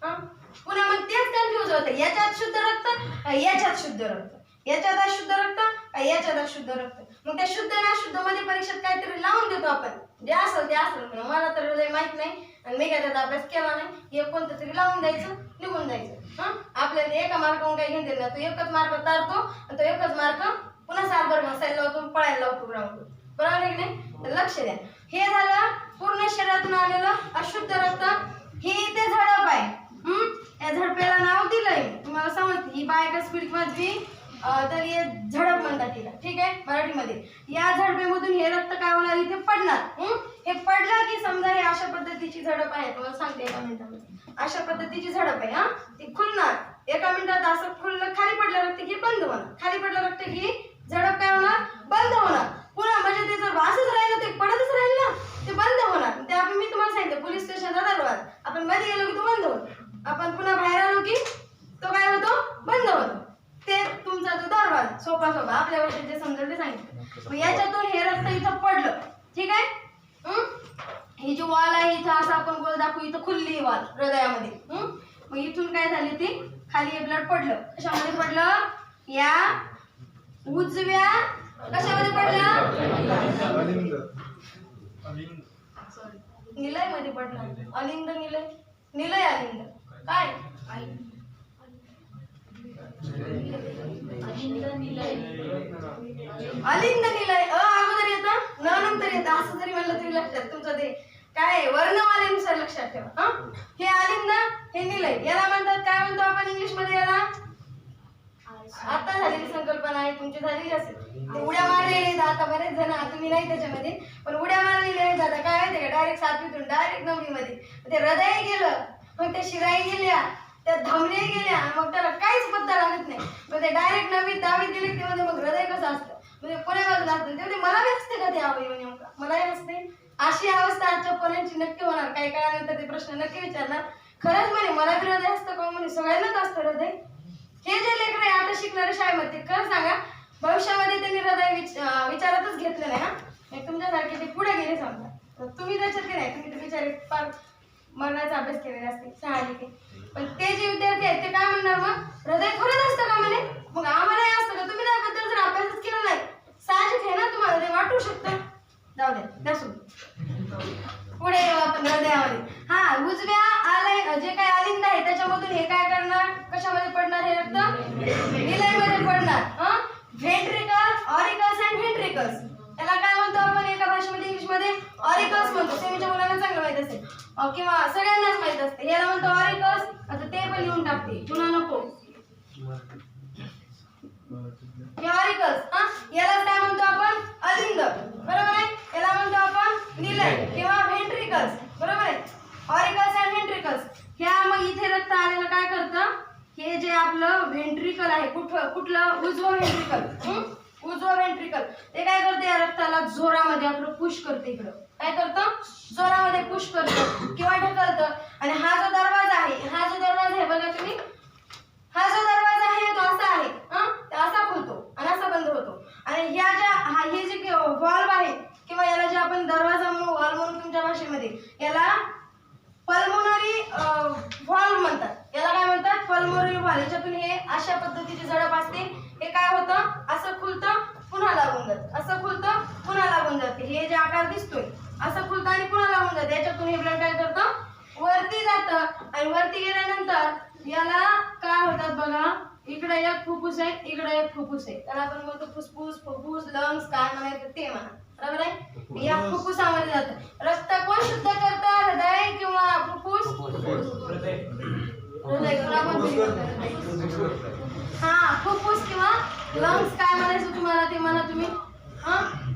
पुन्हा मग तेच कन्फ्युज होतं, याच्यात शुद्ध रक्त, याच्यात शुद्ध रक्त, याच्यात अशुद्ध रक्त, याच्यात अशुद्ध रक्त. मग त्या शुद्ध आणि अशुद्ध मध्ये परीक्षेत काहीतरी लावून देतो आपण, जे असेल ते असेल. मला तर हृदय माहित नाही आणि मी काय त्याचा अभ्यास केला नाही, हे कोणतं तरी लावून द्यायचं, निघून जायचं. आपल्याला एका मार्कावरून काही घेऊन देणार, तो एकच मार्क तारतो आणि तो एकच मार्क पुन्हा सारभर घासायला लावतो, पळायला लावतो ग्राउंडवर. बरोबर आहे की नाही? तर लक्ष द्या. हे झालं पूर्ण शरीरातून आलेलं अशुद्ध रक्त. हे इथे झडप आहे. या झडपेला नाव दिलंय, तुम्हाला समजते. ही बायका स्पीड मधली तर हे झडप म्हणतात तिला, ठीक आहे, मराठीमध्ये. या झडपेमधून हे रक्त काय होणार, इथे पडणार. हे पडलं की समजा हे अशा पद्धतीची झडप आहे, तुम्हाला सांगते एका मिनिटामध्ये. अशा पद्धतीची झडप आहे. ती खुलणार एका मिनिटात. असं खुललं, खाली पडलं रक्त की बंद होणार, खाली पडलं रक्त की झडप काय होणार, बंद होणार. पुन्हा म्हणजे ते जर असंच राहिलं, ते पडतच राहील ना, ते बंद होणार. ते आपण, मी तुम्हाला सांगितलं, पोलीस स्टेशनचा दरवाजा, आपण मध्ये गेलो की तो बंद होतो, आपण पुन्हा बाहेर आलो की तो काय होतो, बंद होतो. ते तुमचा तो दरवाजा, सोपा आपल्या भाषेत जे समजेल ते सांगितलं. मग याच्यातून हे रक्त इथं पडलं, ठीक आहे. ही जी वॉल आहे इथं, असं आपण गोल दाखवू, इथं खुलली ही वॉल हृदयामध्ये. मग इथून काय झाली, ती खाली हे ब्लड पडलं. कशामध्ये पडलं, या उजव्या कशामध्ये पडलं, निलय मध्ये पडलं. अलिंद निलय, निलय अलिंद, काय अलिंद निलय. अगोदर येतं, न नंतर येतं, असं जरी म्हणलं तरी लक्षात तुमचं ते काय वर्णमालेनुसार लक्षात ठेवा. हे अलिंद, हे निलय. याला म्हणतात, काय म्हणतो आपण इंग्लिश मध्ये याला, आता झालेली संकल्पना आहे तुमची, झालेली असेल. ते उड्या मारलेले आता बरेच जण, तुम्ही नाही त्याच्यामध्ये, पण उड्या मारलेले आहेत आता. काय माहिती का, डायरेक्ट 7वीतून डायरेक्ट 9वी मध्ये ते हृदय गेलं, मग त्या शिराई गेल्या, त्या धमनी गेल्या, मग त्याला काहीच पत्ता लागत नाही. मग ते डायरेक्ट 9वी 10वीत गेले तेव्हा मग हृदय कसं असतं, म्हणजे कोण्या बाजूला असतं, तेव्हा मला बी असते का ते अवयव नेमका, मलाही असते. अशी अवस्था आजच्या पोरांची नक्की होणार. काही काळानंतर ते प्रश्न नक्की विचारणार, खरंच म्हणे मला बी हृदय असतं का, म्हणे सगळ्यांनाच असतं हृदय. हे जे लेकर आहे आता शिकणारे शाळेमध्ये, खरं सांगा भविष्यामध्ये त्यांनी हृदय विचारातच घेतलं नाही. ना तुमच्यासारखे ते पुढे गेले समजा, तुम्ही त्याच्यात की नाही, तुम्ही ते बिचारे फार मरणाचा अभ्यास केलेला असते साहजिक. पण ते जे विद्यार्थी आहेत ते काय म्हणणार, मग हृदय खरंच असतं का म्हणे, मग आम्हालाही असतं का. तुम्ही त्याबद्दल जर अभ्यासच केला नाही, साहजिक आहे ना, तुम्हाला ते वाटू शकतं. जाऊ द्या, त्यासून पुढे येऊ आपण हृदयामध्ये. हा, उजव्या आलय जे काय अलिंद आहे त्याच्यामधून हे काय करणार, कशामध्ये पडणार, हे रक्त निलयमध्ये पडणार. Ventricle, auricles and ventricles. त्याला काय म्हणतो आपण एका भाषेमध्ये, इंग्लिशमध्ये ऑरिकल्स म्हणतो. सेमीच्या मुलांना चांगलं माहित असेल किंवा सगळ्यांनाच माहित असते. याला म्हणतो ऑरिकल्स. आता ते पण लिहून टाकते, पुन्हा नको. हे ऑरिकल्स, याला काय म्हणतो आपण, अलिंद. बरोबर आहे. याला म्हणतो आपण निलय किंवा व्हेंट्रिकल्स. बरोबर आहे. Auricles and ventricles. ह्या मग इथे रक्त आलेलं काय करतं, हे जे आपलं व्हेंट्रिकल आहे, कुठलं उजवं व्हेंट्रिकल, उजवं व्हेंट्रिकल, ते काय करते, या रक्ताला जोरामध्ये आपलं पुश करते. इकडं काय करतं, जोरामध्ये पुश करतं किंवा ढकलतं. आणि हा जो दरवाजा आहे, हा जो दरवाजा आहे बघा तुम्ही, हा जो दरवाजा आहे तो असा आहे, असा खुलतो आणि असा बंद होतो. आणि ह्या ज्या हे जे व्हॉल्व आहे किंवा याला जे आपण दरवाजा म्हणून, व्हॉल्व म्हणून तुमच्या भाषेमध्ये, याला पल्मोनरी व्हॉल्व म्हणतात. याला काय म्हणतात, पल्मोनरी व्हॉल्व. याच्यातून हे अशा पद्धतीची झडप असते. हे काय होतं, असं खुलतं पुन्हा लागून जातं, असं खुलतं पुन्हा लागून जाते. हे जे आकार दिसतोय असं खुलतं आणि पुन्हा लागून जाते. याच्यातून हे ब्लड काय करतं, वरती जातं. आणि वरती गेल्यानंतर याला काय होतात बघा, इकडे एक फुफ्फुस आहे, इकडे एक फुफ्फुस आहे. त्याला आपण म्हणतो फुफ्फुस, फुफ्फुस, लंग्स, काय म्हणायचं ते म्हणा. बरोबर आहे. या फुफ्फुसामध्ये जातं रक्त. कोण शुद्ध करतं, हृदय किंवा फुफ्फुस, हृदय. हा, फुफ्फुस किंवा लंग्स काय म्हणायचं तुम्हाला ते म्हणा तुम्ही.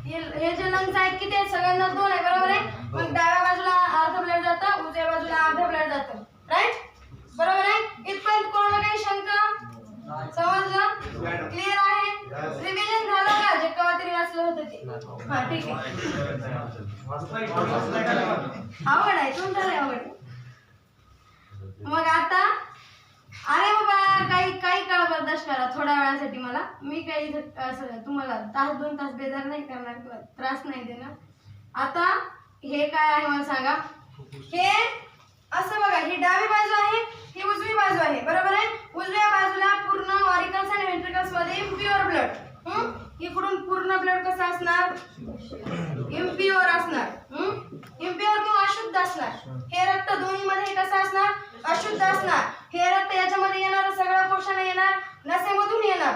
हे जे लंग्स आहेत किती आहेत, सगळ्यांना 2 आहे. बरोबर आहे. मग डाव्या बाजूला अर्ध ब्लड जातं, उजव्या बाजूला अर्ध ब्लड जातं. राईट. बरोबर आहे? इथपर्यंत कोणाला काही शंका? समजलं? क्लिअर आहे? रिव्हिजन झालं का जे केव्हा तरी वाचलं होतं ते? हा ठीक आहे. अवघड आहे, तुमचं नाही अवघड. मग आता अरे बाबा काही काळ बर्दाश्त करा थोड्या वेळासाठी. मला मी काही असं तुम्हाला तास 2 तास बेजार नाही करणार किंवा त्रास नाही देणार. आता हे काय आहे मला सांगा. हे असं बघा, ही डावी बाजू आहे, ही उजवी बाजू आहे, बरोबर आहे? उजव्या बाजूला पूर्ण ऑरिकल्स आणि व्हेंट्रिकल्स मध्ये इम्प्युअर ब्लड. इकडून पूर्ण ब्लड कसं असणार? इम्प्युअर असणार. इम्प्युअर किंवा अशुद्ध असणार. हे रक्त दोन्ही मध्ये कसं असणार? अशुद्ध असणार. हे रक्त याच्यामध्ये येणार, सगळं पोषण येणार नसेमधून येणार,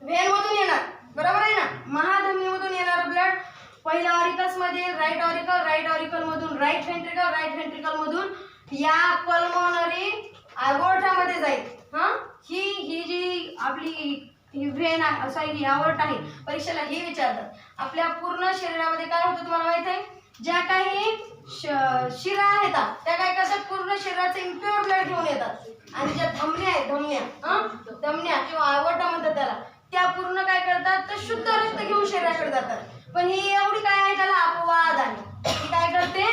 व्हेन मधून येणार, बरोबर आहे ना? महाधमनीमधून येणार ब्लड पहिल्या ऑरिकल्स मध्ये राईट ऑरिकल मधून राईट व्हेंट्रिकल मधून या पल्मोनरी अगोर्थामध्ये जाईल. ही जी आपली ही व्हेन सॉरी ही अवॉर्ट आहे, परीक्षेला हे विचारतात. आपल्या पूर्ण शरीरामध्ये काय होतं तुम्हाला माहित आहे? ज्या काही शिरा आहेत त्या काय करतात? पूर्ण शरीराचे इम्प्युअर ब्लड घेऊन येतात आणि ज्या धमन्या आहेत, धमन्या किंवा अवॉर्टा म्हणतात त्याला, त्या पूर्ण काय करतात? तर शुद्ध रक्त घेऊन शरीराकडे जातात. पण ही एवढी काय आहे, त्याला अपवाद आहे. ती काय करते?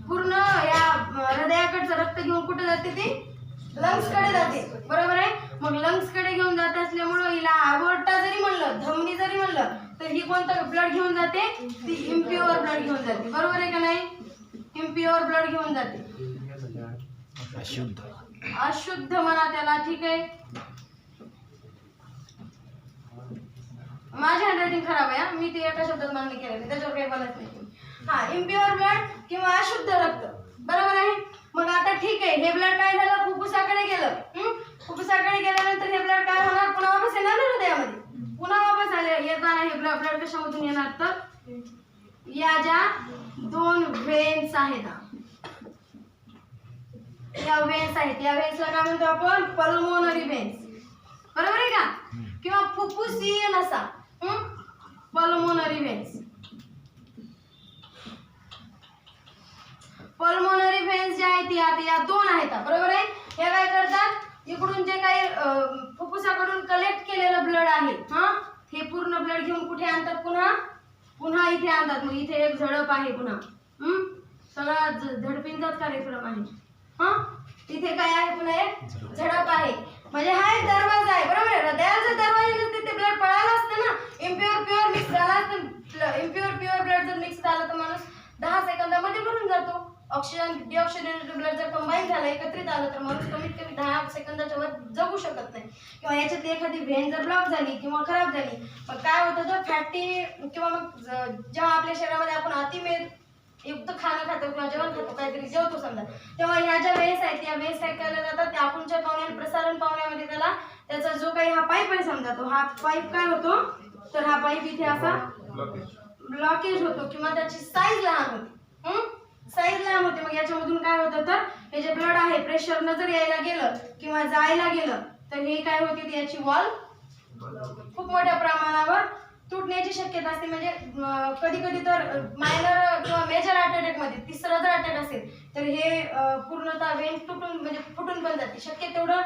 पूर्ण या हृदयाकडचं रक्त घेऊन कुठे जाते? ती लंग्स कडे जाते, बरोबर आहे? मग लंग्स कडे घेऊन जात असल्यामुळं हिला अवॉर्टा जरी म्हणलं, धमनी जरी म्हणलं, तर ही कोणतं ब्लड घेऊन जाते? ती इम्प्युअर ब्लड घेऊन जाते, बरोबर आहे का नाही? इम्प्युअर ब्लड घेऊन जाते. अशुद्ध म्हणा त्याला, ठीक आहे? माझी हँडरायटिंग खराब आहे, मी ते एका शब्दात मान्य केलेलं, त्याच्यावर काही बोलत नाही. इम्प्युअर ब्लड किंवा अशुद्ध रक्त, बरोबर आहे? मग आता ठीक आहे, हे ब्लड काय झालं? फुफ्फुसाकडे गेलं. फुफ्फुसाकडे गेल्यानंतर हे ब्लड काय होणार? पुन्हा वापस येणार ना हृदयामध्ये. पुन्हा वापस येताना हे ब्लड कशामधून येणार? तर या ज्या 2 व्हेन्स आहेत, या व्हेन्स आहेत, या व्हेन्सला काय म्हणतो आपण? पल्मोनरी व्हेन्स, बरोबर आहे का? किंवा फुफ्फुसीय नसा, पल्मोनरी व्हेन्स. पल्मोनरी व्हेन्स ज्या आहेत आता या 2 आहेत, बरोबर आहे? हे काय करतात? इकडून जे काही फुफ्फुसाकडून कलेक्ट केलेलं ब्लड आहे, हे पूर्ण ब्लड घेऊन कुठे आणतात? पुन्हा इथे आणतात. मग इथे एक झडप आहे, पुन्हा सगळा झडपींचाच कार्यक्रम आहे. इथे काय आहे? पुन्हा एक झडप आहे. म्हणजे हा एक दरवाजा आहे, बरोबर आहे? हृदयाचा दरवाजा नसते ते ब्लड पळायला असतं ना. इम्प्युअर प्युअर मिक्स झाला तर इम्प्युअर प्युअर ब्लड जर मिक्स झालं तर माणूस 10 सेकंदामध्ये मरून जातो. ऑक्सिजन डिऑक्सिजनेटेड ब्लड जर कंबाईन झालं, एकत्रित आलं, तर माणूस कमीत कमी 10 सेकंदाच्या वर जगू शकत नाही. किंवा याच्यात एखादी व्हेन जर ब्लॉक झाली किंवा खराब झाली, मग काय होतं? तर फॅटी किंवा मग जेव्हा आपल्या शरीरामध्ये आपण अतिमेद युक्त खाणं खातो किंवा जेवण खातो, काहीतरी जेवतो समजा, तेव्हा ह्या ज्या वेळेस आहेत या वेळेस काय केल्या जातात? त्या आकुंचन पावणे आणि प्रसारण पावण्यामध्ये त्याचा जो काही हा पाईप आहे समजा, तो हा पाईप काय होतो? तर हा पाईप इथे असा ब्लॉकेज होतो किंवा त्याची साईज लहान होते. साईज लहान होते. मग याच्यामधून काय होतं? तर हे जे ब्लड आहे प्रेशरनं जर यायला गेलं किंवा जायला गेलं तर हे काय होते? याची वॉल खूप मोठ्या प्रमाणावर तुटण्याची शक्यता असते. म्हणजे कधी कधी तर मायनर किंवा मेजर हार्ट अटॅक मध्ये, तिसरा जर अटॅक असेल तर हे पूर्णतः वेन तुटून म्हणजे फुटून पण जाते. शक्य तेवढं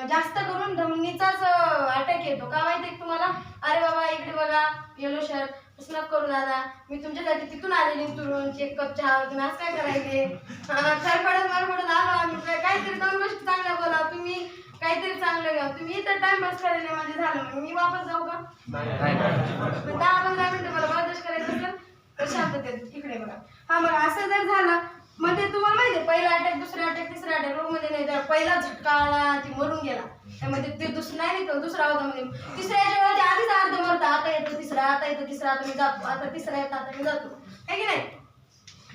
जास्त करून धमनीचाच अटॅक येतो. का माहिती आहे तुम्हाला? अरे बाबा इकडे बघा, येलो शर्ट स्नॅप करू दादा, मी तुमच्यासाठी तिथून आलेली तुरून एक कप चहा, तुम्ही आज काय करायचे? खरपडत आलो आम्ही, काहीतरी 2 गोष्टी चांगल्या बोला, तुम्ही काहीतरी चांगलं घ्या, तुम्ही इथं टाइमपास करायला माझे झालं, मी वापस जाऊ का? 10-15 मिनिटं मला बर्दाश्त करायचं असेल तर शांततेत इकडे बघा. मग असं जर झालं, मग ते तुम्हाला माहिती आहे, पहिला अटॅक, दुसरा अटॅक, तिसरा अटॅक, रोग मध्ये नाही तर पहिला झटका आला, ती मरून गेला, त्यामध्ये ते नाही तो दुसरा होता. मध्ये तिसऱ्याच्या वेळेला आधीच अर्ध मरता, आता येतो तिसरा, आता मी जातो, आता तिसरा येतो, आता मी जातो, आहे की नाही?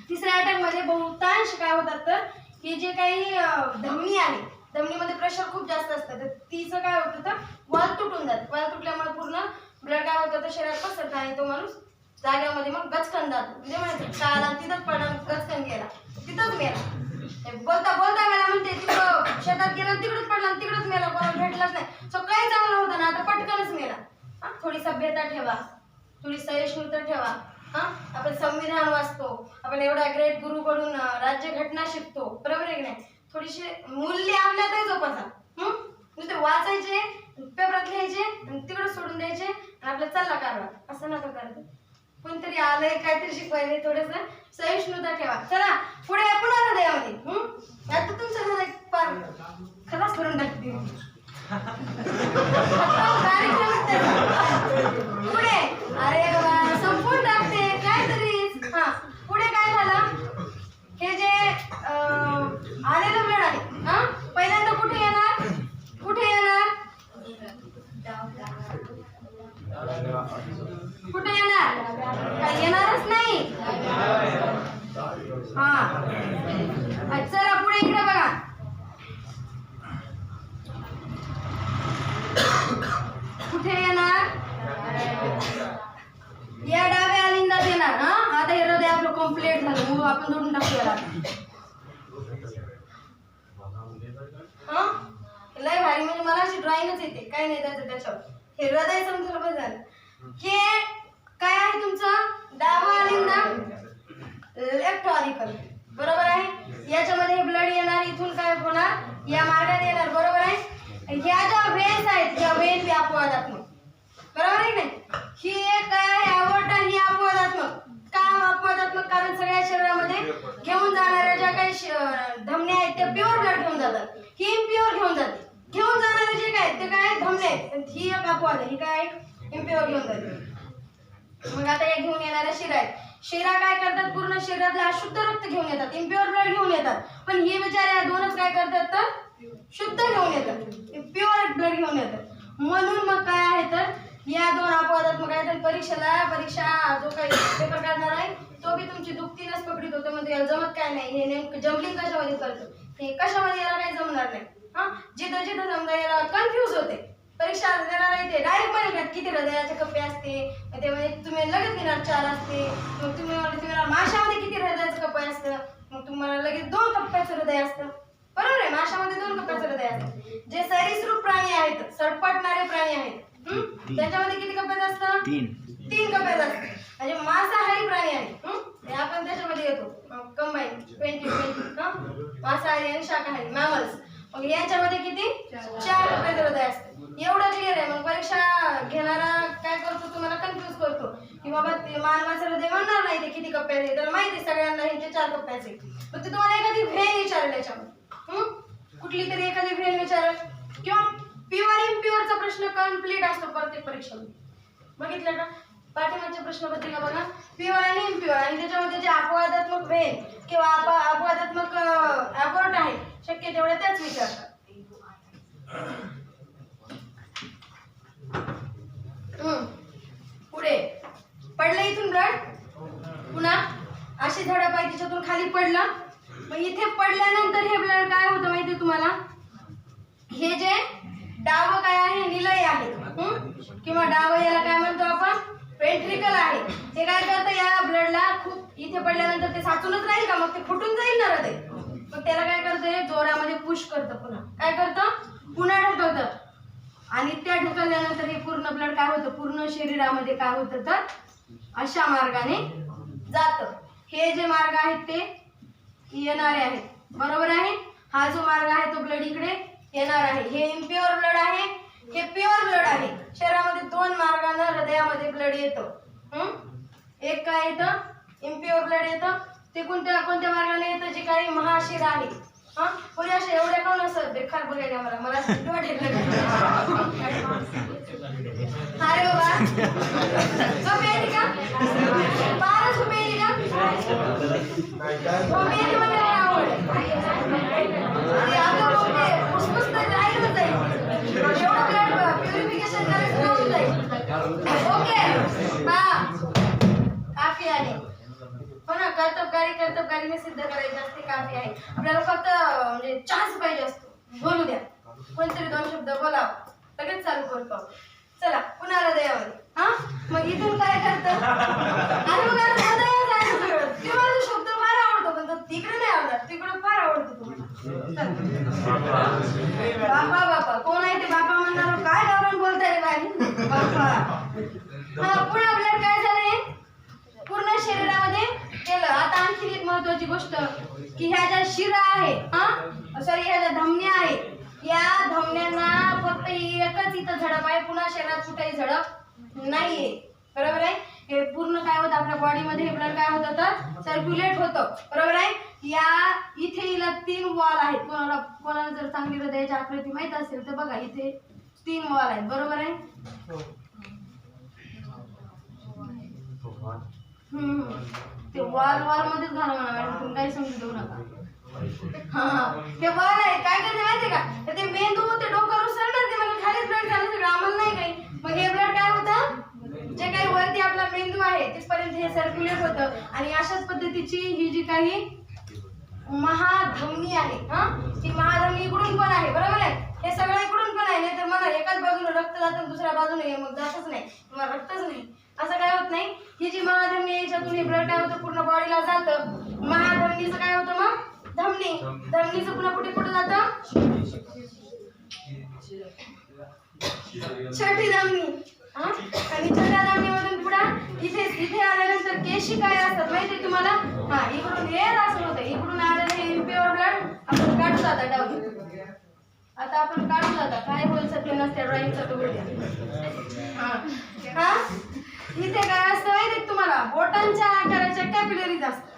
तिसऱ्या अटॅक मध्ये बहुतांश काय होतात? तर हे जे काही धमनी आहे, धमनीमध्ये प्रेशर खूप जास्त असतं, तर तिचं काय होतं? तर वॉल तुटून जाते. वॉल तुटल्यामुळे पूर्ण ब्लड काय होतं? तर शरीरात पसरतं आणि तो माणूस जाग्यामध्ये मग गचकन जातो. म्हणजे म्हणायचं काला तिथंच पडला, गचकन गेला, तिथंच मेला. बोलता मेला म्हणते, तिकडं शेतात गेला तिकडच पडला, तिकडच मेला, कोणाला भेटलाच नाही. सकाळी चांगलं होतं ना, आता पटकनच मेला. थोडी सभ्यता ठेवा, थोडी सहिष्णुता ठेवा. आपण संविधान वाचतो, आपण एवढ्या ग्रेट गुरुकडून राज्यघटना शिकतो, बरोबर आहे की नाही? थोडीशी मूल्य आपल्यातही जोपासा. नुसते वाचायचे, पेपरात लिहायचे आणि तिकडे सोडून द्यायचे आणि आपला चालला कारभार. असं नका करत. कोणतरी आलंय काहीतरी शिकवायला, थोडस सहिष्णुता ठेवा. चला पुढे पुन्हा हृदयामध्ये. आता तुमचं हृदय पार खलास करून टाकते. पुढे अरे संपून टाकते काहीतरी. हा पुढे काय झालं, हे जे आलेलं ब्लड आहे पहिल्यांदा कुठे येणार, कुठे येणार, कुठे येणार, काय येणारच नाही. हा चला पुढे इकडे बघा. कुठे येणार, या डाव्या अलिंदात येणार. आता हे हृदय आपलं कम्प्लीट झालं म्हणून आपण जोडून टाकूया. लय भारी, म्हणजे मला अशी ड्रॉइंगच येते, काय नाही त्याचं त्याच्यावर. हे हृदय समजलं बरं झालं. हे काय आहे तुमचं डावा अलिंदा, लेफ्ट ऑरिकल, बरोबर आहे. याच्यामध्ये हे ब्लड येणार, इथून काय होणार, या मार्गाने येणार, बरोबर आहे. ह्या ज्या वेन्स आहेत, या वेन बी अपवादात्मक, बरोबर आहे नाही. ही एक काय आहे अवॉर्टा, ही अपवादात्मक. का अपवादात्मक, कारण सगळ्या शरीरामध्ये घेऊन जाणाऱ्या ज्या काही धमन्या आहेत त्या प्युअर ब्लड घेऊन जातात, ही इम्प्युअर घेऊन जाते. घेऊन जाणारे जे काय ते काय धमने आहेत, ही एक अपवाद आहे, ही काय इम्प्युअर घेऊन जाते. मग आता या घेऊन येणाऱ्या शिरा आहेत. शिरा काय करतात, पूर्ण शरीरातले अशुद्ध रक्त घेऊन येतात, इम्प्युअर ब्लड घेऊन येतात. पण ही बिचारे दोनच काय करतात तर शुद्ध घेऊन येतात, प्युअर ब्लड घेऊन येतात. म्हणून मग काय आहे तर या दोन अपवादात्मक आहेत. आणि परीक्षा जो काही पेपर काढणार आहे तो बी तुमची दुखतीनच पकडीत होतं, म्हणजे याला जमत काय नाही, हे नेमकं जम्बलिंग कशामध्ये करतो, हे कशामध्ये याला काही जमणार नाही. जिथं जिथं समजा याला कन्फ्यूज होते. परीक्षा देणार आहे ते डायरेक्ट म्हणतात किती हृदयाचे कप्पे असते, त्यामध्ये तुम्ही लगेच घेणार 4 असते. मग तुम्ही माशामध्ये किती हृदयाचं कप्पे असतं, मग तुम्हाला लगेच 2 कप्प्याचं हृदय असतं, बरोबर आहे. माशामध्ये 2 कप्प्याचं हृदय असतं. जे सरीसृप प्राणी आहेत, सरपटणारे प्राणी आहेत, त्याच्यामध्ये किती कप्प्यात असतं, 3 कप्प्यात असतं. म्हणजे मांसाहारी प्राणी आहे, आपण त्याच्यामध्ये येतो कंबाईन 20 मांसाहारी आणि शाकाहारी मॅमल्स. मग याच्यामध्ये किती 4 कप्प्याचं हृदय असतं. एवढं क्लिअर आहे. मग परीक्षा घेणारा काय करतो, तुम्हाला कन्फ्यूज करतो की बाबा ते मानवाचं हृदय म्हणणार नाही ते किती कप्प्याचे, त्याला माहिती आहे सगळ्यांना हे 4 कप्प्याचे. मग ते तुम्हाला एखादी व्हेन विचारेल, याच्यामध्ये कुठली तरी एखादी व्हेन विचारेल, किंवा प्युअर इम्प्युअरचा प्रश्न कम्प्लीट असतो प्रत्येक परीक्षेमध्ये. बघितलं का पाठीमागच्या प्रश्नपत्रिका बघा, प्युअर आणि इम्प्युअर, आणि त्याच्यामध्ये जे अपवादात्मक व्हेन किंवा अपवादात्मक अबॉर्ट आहे शक्य तेवढ्या त्याच विचारतात. पुढे पडलं इथून ब्लड, पुन्हा अशी झडप आहे तिच्यातून खाली पडलं. मग इथे पडल्यानंतर हे ब्लड काय होतं माहिती तुम्हाला, हे जे डावं काय आहे निलय आहे, किंवा डावं याला काय म्हणतो आपण वेंट्रिकल आहे. ते काय करतं, या ब्लडला खूप इथे पडल्यानंतर ते साचूनच राहील का, मग ते फुटून जाईल ना हृदय. मग त्याला काय करतं, जोरामध्ये पुश करतं, पुन्हा काय करतं, पुन्हा ढकलतं. आणि त्या ढकलल्यानंतर हे पूर्ण ब्लड काय होतं, पूर्ण शरीरामध्ये काय होतं तर अशा मार्गाने जातं. हे जे मार्ग आहेत ते येणारे आहेत, बरोबर आहे. हा जो मार्ग आहे तो ब्लड इकडे येणार आहे. हे इम्प्युअर ब्लड आहे, हे प्युअर ब्लड आहे. शरीरामध्ये 2 मार्गाने हृदयामध्ये ब्लड येतं. एक काय येतं, इम्प्युअर ब्लड येतं, ते कोणत्या मार्गाने येतं, जे काही महाशिरा आहे. पुढे असे एवढ्या कोण असं बेकार बघायला मला वाटेल. अरे बाबा झोप येईल का, 12 झोप येईल का, झोप येईल म्हणजे मला आवड राहिलं जाईल, एवढं ब्लड प्युरिफिकेशन करायचं राहून जाईल. ओके काफी आहे. हो ना, कर्तबगारीने सिद्ध करायचे असते, काफी आहे. आपल्याला फक्त म्हणजे चान्स पाहिजे असतो, बोलू द्या, कोणतरी 2 शब्द बोलावं, लगेच चालू करतो. चला पुन्हा हृदयामध्ये. मग इथून काय करतं, आणि मग तुम्हाला शब्द फार आवडतो, पण तो तिकडे नाही आवडत, तिकडे फार आवडतो तुम्हाला. बापा कोण आहे ते बापा म्हणणार, काय गावरान बोलताय रे बाई बापा. पुन्हा ब्लड काय झालंय, पूर्ण शरीरामध्ये केलं. आता आणखी एक महत्वाची गोष्ट की ह्या ज्या शिरा आहे सॉरी ह्या ज्या धमन्या आहेत या धमन्यांना फक्त एकच इथं झडप आहे, पुन्हा शरीरात कुठेही झडप नाहीये. बरोबर आहे. हे पूर्ण काय होतं आपल्या बॉडीमध्ये हे ब्लड काय होतं तर सर्क्युलेट होतं. बरोबर आहे. या इथे हिला 3 वॉल आहेत. कोणाला जर चांगली हृदयाची आकृती माहित असेल तर बघा इथे 3 वॉल आहेत. बरोबर आहे. ते वॉल मध्येच घाला म्हणा मॅडम, तुम्ही काही समजू देऊ नका. ते वॉल आहे काय करते माहितीये का, तर ते मेंदू ते डोक्यावर उसळणार ते म्हणजे खालीच ब्लड झालं सगळं आम्हाला नाही काही. मग हे ब्लड काय होतं जे काही वरती आपला मेंदू आहे तिथपर्यंत हे सर्क्युलेट होतं. आणि अशाच पद्धतीची ही जी काही महाधमनी आहे ही महाधमनी इकडून पण आहे. बरोबर आहे. हे सगळं इकडून पण आहे. नाही तर मला एकाच बाजूने रक्त जातं दुसऱ्या बाजूने मग जातच नाही, मला रक्तच नाही, असं काय होत नाही. ही जी महाधमनी आहे याच्यातून हे ब्लड काय होतं पूर्ण बॉडीला जातं. महाधमनीचं काय होतं मग धमनी, धमनीचं पुन्हा कुठे कुठे जातं छठी धमनी. आणि छोट्या धमनीमधून पुढे इथे आल्यानंतर केशी काय असतात माहिती तुम्हाला. इकडून हे असं होतं, इकडून आलेलं हे इम्प्युअर ब्लड आपण काढू जातात डाऊन. आता आपण काढू जातात काय होईल सध्या नसत्या ड्रॉइंगचा तो बोलूया. इथे काय असतं माहिती तुम्हाला बोटांच्या आकाराच्या कॅपिलरीज असतात.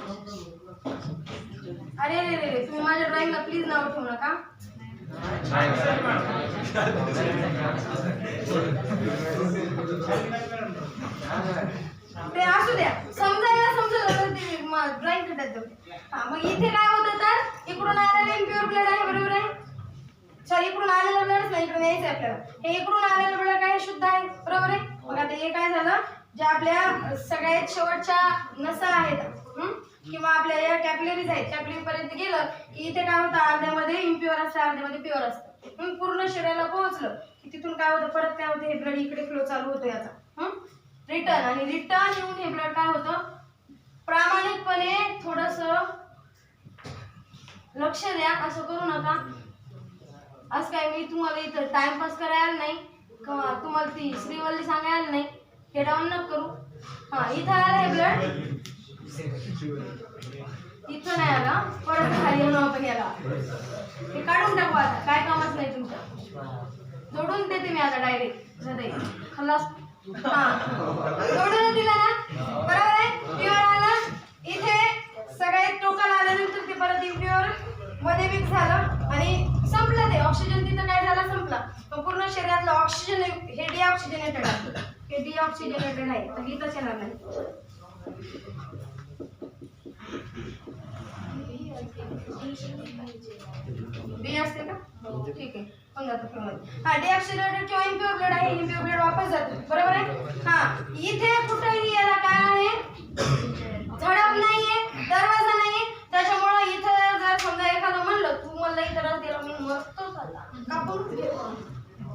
अरे रे रे तुम्ही माझ्या ड्रॉइंगला प्लीज नाव ठेवू नका. ते असू द्या समजायला समजलं ते ड्रॉइंग करतात. मग इथे काय होतं तर इकडून आलेलं इम्प्युअर ब्लड आहे. बरोबर आहे. सॉरी इकडून आलेलं ब्लड नाही इकडून यायचं आपल्याला. हे इकडून आलेलं ब्लड काय शुद्ध आहे. बरोबर आहे. मग आता हे काय झालं ज्या आपल्या सगळ्यात शेवटच्या नसा आहेत किंवा आपल्या या कॅपिलरीज आहेत कॅपिलरी पर्यंत गेलं की इथे काय होतं अर्ध्यामध्ये इम्प्युअर असतं अर्ध्यामध्ये प्युअर असतं. पूर्ण शरीराला पोहोचलं की तिथून काय होतं परत काय होतं हे ब्लड इकडे फ्लो चालू होतो याचा रिटर्न. आणि रिटर्न येऊन हे ब्लड काय होतं प्रामाणिकपणे थोडस लक्ष द्या, असं करू नका. असं काय मी तुम्हाला इथं टाइमपास करायला नाही किंवा तुम्हाला ती श्रीवल्ली सांगायला नाही, हे डाऊन नको करू. इथं आलं हे ब्लड इथं नाही आला परत खाली येऊन आपण याला हे काढून टाकू. आता काय कामच नाही तुमचं, जोडून देते मी आता डायरेक्ट हृदय खलास. जोडून दिला ना. बरोबर आहे. प्युअर आलं इथे सगळ्यात टोकन आल्यानंतर ते परत इम्प्युअर मध्ये मिक्स झालं आणि संपलं. ते ऑक्सिजन तिथं काय झालं संपला. पूर्ण शरीरातलं ऑक्सिजन हे डिऑक्सिजनेटेड आहे. हे डिऑक्सिजनेटेड आहे तर इथंच येणार नाही. बी असते का ठीक आहे पण जातो फ्लोमध्ये. डिऑक्सिजनेटेड किंवा इम्प्युअर ब्लड आहे. इम्प्युअर ब्लड वापस जातो. बरोबर आहे. इथे कुठेही याला काय आहे झडप नाहीये दरवाजा नाहीये. त्याच्यामुळे इथं जर समजा एखादं म्हणलं तू मला इथं रस दिला मी मस्त चालला कापून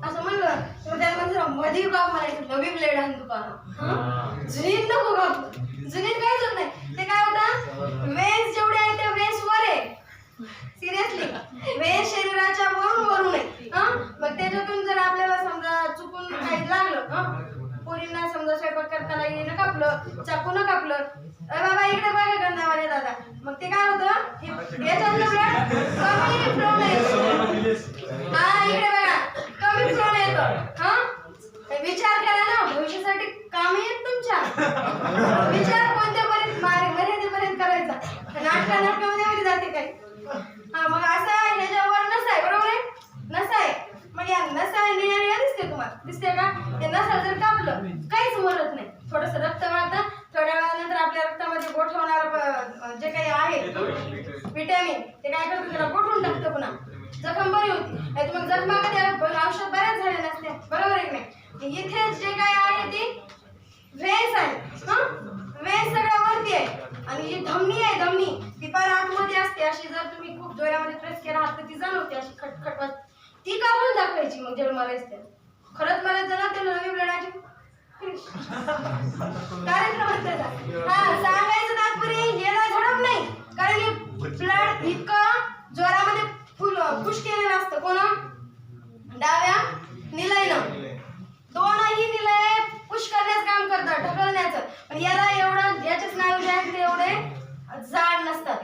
असं म्हणलं तर त्यामध्ये मध्ये काप म्हणायचं नवी ब्लेड आहे दुकान जुनीत नको काप. जुनीत काहीच होत नाही. ते काय होतं वेन्स जेवढे आहेत ते वेन्स वर आहे. सिरियसली वेन्स शरीराच्या वरून आहे. मग त्याच्यातून जर आपल्याला समजा चुकून काही लागलं पोरींना समजा स्वयंपाक करताना येणं कापलं चाकून कापलं बाबा इकडे बघा गंधावाले दादा मग ते काय होतं याच्यातलं ब्लड कमी फ्लो नाही. इकडे बघा कमी फ्लो नाही येतो. विचार करा ना भविष्यासाठी काम येत तुमच्या. विचार कोणत्या मर्यादेपर्यंत करायचा. नाटकामध्ये जाते काय. मग असं ह्याच्यावर नसा आहे. बरोबर आहे. नसा आहे मग या नसा निळ्या दिसते तुम्हाला दिसते का. ते नसा जर कापलं काहीच मरत नाही. थोडस रक्त वाहतं. थोड्या वेळानंतर आपल्या रक्तामध्ये गोठवणार जे काही आहे विटॅमिन ते काय करतं त्याला गोठवून टाकतं पुन्हा जखम बरी होती. नाही मग जखमामध्ये औषध बऱ्याच झाल्या नसत्या. बरोबर आहे की नाही. इथे जे काय आहे ती व्हेन्स आहे. व्हेन्स सगळ्या वरती आहे आणि जी धमनी आहे धमनी ती फार आतमध्ये असते. अशी जर तुम्ही खूप जोरामध्ये प्रेस केला हात तर ती जाणवते अशी खटखट ती कापून दाखवायची. मग जेव्हा मारायचं खरंच मारायचं ना त्याला नवी ब्लडाची कार्यक्रम सांगायचं तात्पर्य याला झडप नाही कारण हे ब्लड इतकं जोरामध्ये पुश केलेलं असतं. कोण डाव्या निलयनं दोनही निलय पुश करण्याचं काम करतात ढकलण्याचं. पण याला एवढं याचे स्नायू जे आहेत ते एवढे जाड नसतात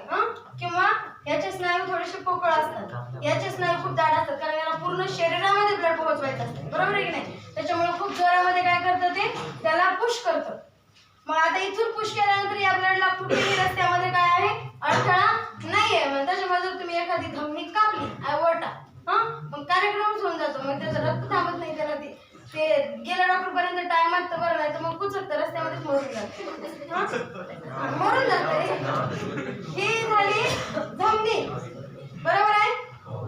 किंवा याचे स्नायू थोडेसे पोकळ असतात. याचे स्नायू खूप जाड असतात, कारण याला पूर्ण शरीरामध्ये ब्लड पोहोचवायचं असतं, बरोबर आहे की नाही? त्याच्यामुळे खूप जोरामध्ये काय करतं ते त्याला पुश करतं. मग आता इथून पुश केल्यानंतर या ब्लडला कुठेही रस्त्यामध्ये काय आहे अडथळा नाहीये. मग त्याच्यामुळे जर तुम्ही एखादी धमनी कापली आयवटा मग कार्यक्रमच होऊन जातो. मग त्याचं रक्त थांबत नाही, त्याला ते गेल्या डॉक्टर पर्यंत टायमात तर बरं, नाही तर मग कुचकतं रस्त्यामध्येच मरून जातं, मरून जातं. ही झाली धमनी, बरोबर आहे?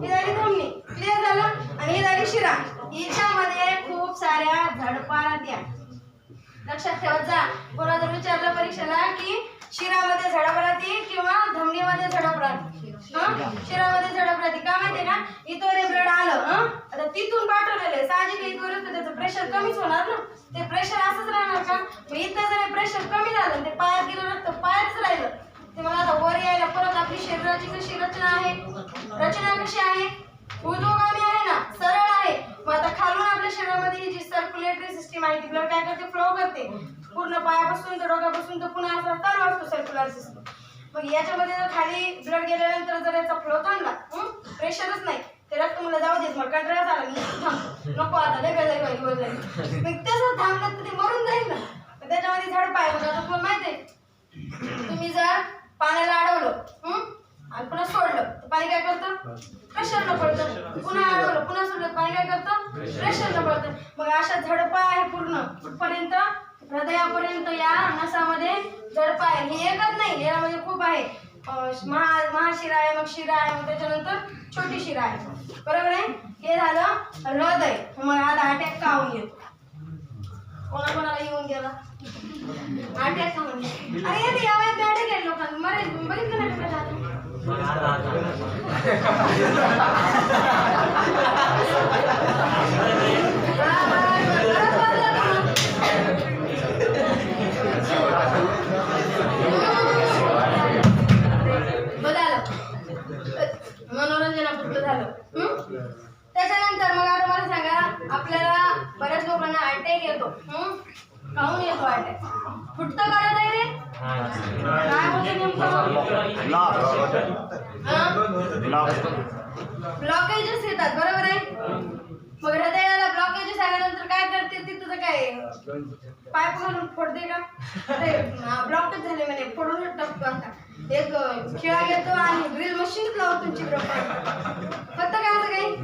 ही झाली धमनी, क्लिअर झालं. आणि ही झाली शिरा. हिच्यामध्ये खूप साऱ्या झडपा राहत्या, लक्षात ठेवत जा. कोणा जर विचारलं परीक्षेला की शिरामध्ये झडप राहते किंवा धमनीमध्ये झडप राहते, शिरामध्ये झडप राहते का माहितीये का? इथवर ब्लड आलं, आता तिथून पाठवलेलं आहे, साहजिक इथवर त्याचं प्रेशर कमीच होणार ना. ते प्रेशर असंच राहणार का? मग इथं जर प्रेशर कमी झालं ते पायात गेलं रक्त पायातच राहिलं, ते मला आता वर यायला परत आपली शरीराची कशी रचना आहे, रचना कशी आहे, ऊर्ध्वगामी आहे ना, सरळ आहे. मग आता खालून आपल्या शरीरामध्ये जी सर्क्युलेटरी सिस्टीम आहे ती ब्लड काय करते, फ्लो करते पूर्ण पायापासून तर डोक्यापासून तर पुन्हा असा चालू असतो सर्क्युलर सिस्टम. मग याच्यामध्ये जर खाली ब्लड गेल्यानंतर जर याचा फ्लो थांबला, प्रेशरच नाही, ते रक्त मला जाऊ देत, मला कंटाळा झाला, मी थांबतो, नको आता लय गळायला जाईल, मग तसं थांबलं तर ते मरून जाईल ना. त्याच्यामध्ये झडप आहे. मग आता तुम्हाला माहिती आहे, तुम्ही जर पाण्याला अडवलं आणि पुन्हा सोडलं तर पाणी काय करतं, प्रेशरनं पडतं. पुन्हा अडवलं पुन्हा सोडलं पाणी काय करतं, प्रेशरनं पडतं. मग अशा झडपा आहे पूर्ण कुठपर्यंत, हृदयापर्यंत या नसामध्ये झडपा आहे. हे एकच नाही, यामध्ये खूप आहे. महाशिरा आहे, मग शिरा आहे, मग त्याच्यानंतर छोटी शिरा आहे, बरोबर आहे? हे झालं हृदय. मग आता अटॅक का होऊन येतो, कोणाकोणाला येऊन गेला अटॅक का होऊन गेला? अरे येते या वयात अटॅक आहे लोकांना, मरे बघितलं नाही का जातं. मनोरंजनापुरतं झालं. त्याच्यानंतर मग आता मला सांगा, आपल्याला बऱ्याच लोकांना अटॅक येतो, काहून येतो अटॅक? फुटतं करत आहे रे, काय होतं नेमकं? ब्लॉकेजेस येतात, बरोबर आहे? मग हृदयाला ब्लॉकेजेस आल्यानंतर काय करते, तिथं काय पाईप घालून फोडते का? अरे ब्लॉकच झाले म्हणे, फोडून टाकतो. आता एक खिळा घेतो आणि ड्रिल मशीनच लावतो तुमची फक्त काय असं काही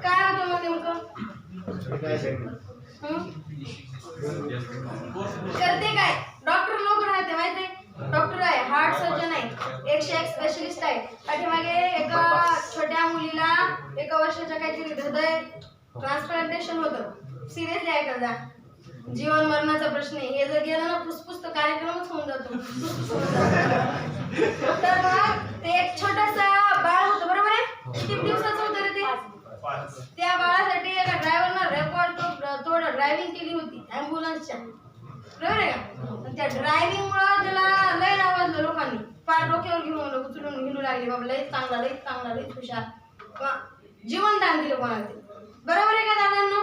काय होतं मग नेमकं? करते काय? डॉक्टर लोक राहते माहिती आहे, डॉक्टर आहे, हार्ट सर्जन आहे, 101 स्पेशलिस्ट आहे. पाठीमागे एका छोट्या मुलीला 1 वर्षाच्या काहीतरी हृदय ट्रान्सप्लांटेशन होतं. सिरियसली ऐका जा, जीवन मरणाचा प्रश्न आहे. हे जर गेलं ना फुसफुस तर कार्यक्रमच होऊन जातो. तर मग ते एक छोटंसं बाळ होतं, बरोबर आहे? किती दिवसाचं होतं रे ते? त्या बाळासाठी एका ड्रायव्हरनं रेकॉर्ड थोडं ड्रायव्हिंग केली होती ॲम्ब्युलन्सच्या, बरोबर आहे का? त्या ड्रायव्हिंगमुळं त्याला लय नावाजलं लोकांनी, फार डोक्यावर घेऊन उचलून हिंडू लागले, बाबा लय चांगला लय चांगला लय हुशार, जीवन दान दिलं कोणाला ते, बरोबर आहे का दादांनो?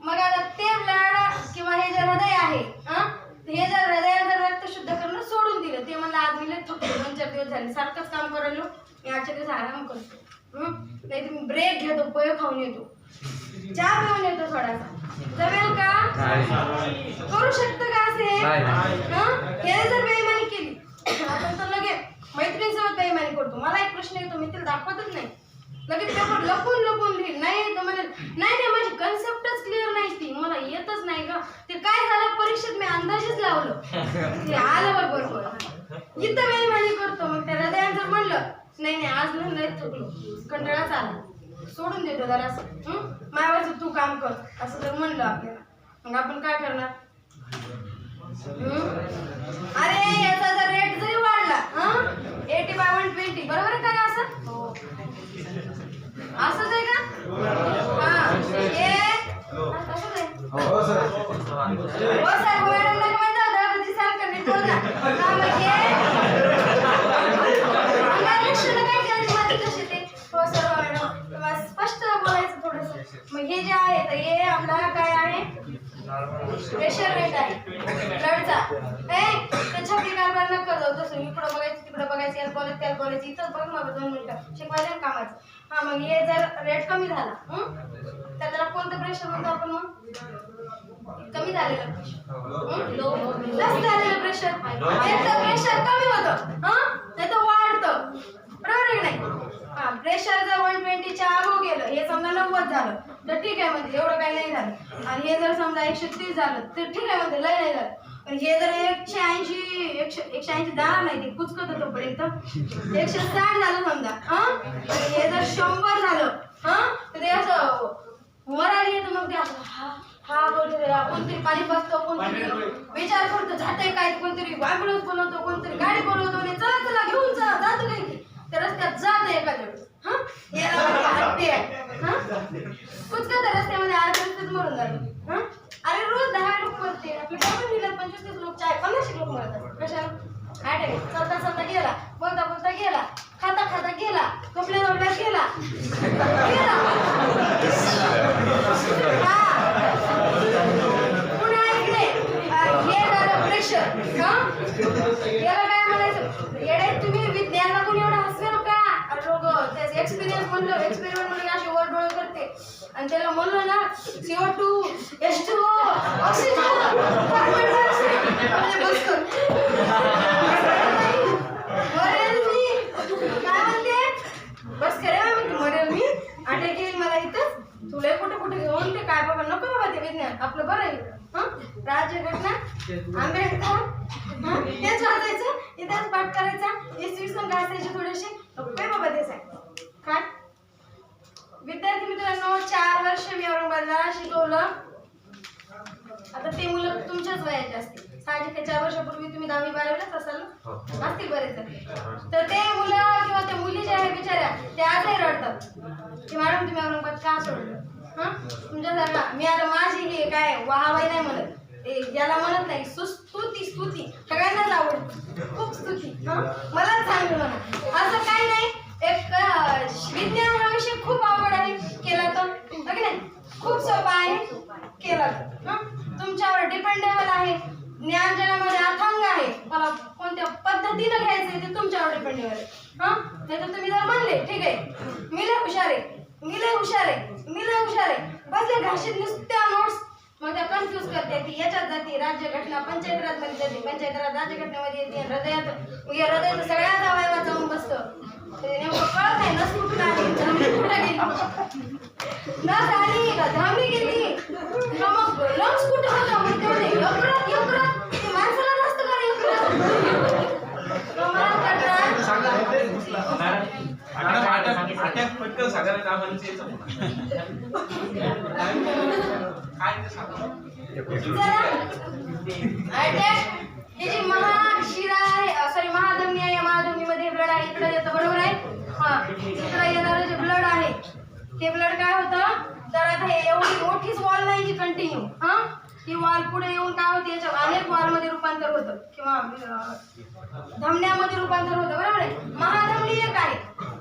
मग आता ते ब्लड किंवा हे जे हृदय आहे, हे जर हृदयाचं रक्त शुद्ध करणं सोडून दिलं, ते मला आज मी लय थकलो, 2-4 दिवस झाले सारखंच काम करायलो, मी आजच्या दिवस आराम करतो, नाही तुम्ही ब्रेक घेतो, पोहे खाऊन येतो, चहा पिऊन येतो थोडासा, जमेल का? करू शकतं का असे? हे जर बेईमानी केली आपण तर लगेच मैत्रिणीसोबत बेईमानी करतो. मला एक प्रश्न येतो, मी तिला दाखवतच नाही, लगेच पेपर लपून लपून लिहिल, नाही तर म्हणजे नाही माझी कन्सेप्टच क्लिअर नाही, ती मला येतच नाही ग. ते काय झालं, परीक्षेत मी अंदाजच लावलं, ते आलं बरोबर, इथं बेईमानी करतो. मग त्या हृदयानं जर म्हणलं नाही आज नाही थकलो, कंटाळाच आला, सोडून देतो जरासं, माझ्यावरचं तू काम कर, असं जर म्हणलं आपल्याला, मग आपण काय करणार? अरे याचा जर रेट जरी वाढला 80/120, बरोबर आहे का? असं असंच आहे का? असंच आहे. हो साहेब, मॅडम नाही माहिती होतं, सारखं नीट बोल ना. स्पष्ट बोलायचं थोडंसं. मग हे जे आहे तर हे आपला काय आहे, प्रेशर रेट आहे ब्लडचा. ते छपरी कारभार नका जाऊ, तसं इकडं बघायचं इकडे बघायचं, याला बोलायचं त्याला बोलायचं, इथंच बघ मग 2 मिनिटं शिकवायचं ना कामाचं. हा मग हे जर रेट कमी झाला तर त्याला कोणतं प्रेशर म्हणतो आपण? मग कमी झालेलं प्रेशर, जास्त झालेलं प्रेशर. त्याचं प्रेशर कमी होतं नाही तर वाढतं, बरोबर आहे नाही? हा प्रेशर जर 120 च्या अबोव गेलं, हे समजा 90 झालं तर ठीक आहे म्हणजे एवढं काही नाही झालं, आणि हे जर समजा 130 झालं तर ठीक आहे म्हणजे लय नाही झालं. पण हे जर 180 जाणार नाही, ते कुचकत तोपर्यंत 160 झालं समजा आणि हे जर 100 झालं तर ते असं मराठी येतं. मग ते असं हा बोलतो, कोणतरी पाणी बसतो, कोणतरी विचार करतो, जाते काय, कोणतरी ॲम्ब्युलन्स बोलवतो, कोणतरी गाडी बोलवतो आणि चला चला घेऊन जा, जातो काय की त्या रस्त्यात जाते एखाद्या वेळेस कुचका त्या रस्त्यामध्ये रस्त्यात मरून जातो. अरे रोज 10 लोक मरते आपल्या गावात, दिला 25-30 लोक, 50 लोक मरतात. कशाला? अटॅक. चालता चालता गेला, बोलता बोलता गेला, खाता खाता गेला, कपडे जोडल्या गेला पुन्हा इकडे हे झालं प्रेशर. याला काय म्हणायचं? येडे तुम्ही विज्ञानला कोणी एवढं हसवेल का? लोक त्याचे एक्सपिरियन्स म्हणलं, एक्सपेरिमेंट म्हणलं असे वरडोळे करते आणि त्याला म्हणलं ना CO2 H2O oxygen carbon dioxide बसतो. मरेल मी, काय म्हणते? बस खरे म्हणते मरेल मी, अटॅक येईल मला इथं, तुला कुठे कुठे घेऊन ते काय बाबा नको बाबा ते विज्ञान आपलं बरं आहे. राज्यघटना आंबेडकर तेच वाचायचं, इतिहास पाठ करायचा, इसवी सन घासायचे थोडेसे नको बाबा तेच आहे. काय विद्यार्थी मित्रांनो, 4 वर्ष मी औरंगाबादला शिकवलं. आता ते मुलं तुमच्याच वयाचे असतील, साहजिक 4 वर्षापूर्वी तुम्ही 10वी 12वीलाच असाल ना, असतील बरेच. तर ते मुलं किंवा त्या मुली ज्या आहेत बिचाऱ्या, ते आजही रडतात की मॅडम तुम्ही औरंगाबाद का सोडलं. तुमच्यासारखा मी आता माझी हे काय वाहवाई नाही म्हणत, याला म्हणत नाही, स्तुती सगळ्यांनाच आवडते, खूप स्तुती. मला चांगलं म्हणा असं काही नाही. एक विज्ञान हा विषय खूप आवड आहे, केला तर नाही खूप सोपा आहे, केला तर तुमच्यावर डिपेंडेबल आहे. ज्ञान जगामध्ये अथांग आहे, मला कोणत्या पद्धतीनं घ्यायचं ते तुमच्यावर डिपेंडेबल आहे. नाही तर तुम्ही जर म्हणले ठीक आहे मी लय हुशार आहे बसले घाशीत नुसत्या नोट्स, मग त्या कन्फ्यूज करते ती याच्यात जाते राज्यघटना पंचायत राज मध्ये जाते, पंचायत राज राज्यघटनेमध्ये येते, हृदयात सगळ्याच अवयवात जाऊन बसतं. नेमकं कळत नाही नस कुठून आली, धमनी कुठं गेली, नस आली का धमनी गेली का मग लंग्स कुठं होतं, मग तेवढे यकृत ते माणसाला नसतं का यकृत. ही जी महाशिरा आहे, सॉरी महाधमनी आहे, महाधमनीमध्ये ब्लड आहे, इकडे येतं बरोबर आहे. इकडे येणारं जे ब्लड आहे ते ब्लड काय होतं, तर आता हे एवढी मोठीच वॉल नाही जी कंटिन्यू, ही वॉल पुढे येऊन काय होते, याच्या अनेक वॉल मध्ये रूपांतर होतं किंवा धमन्यामध्ये रूपांतर होतं, बरोबर आहे. महाधमनी एक आहे,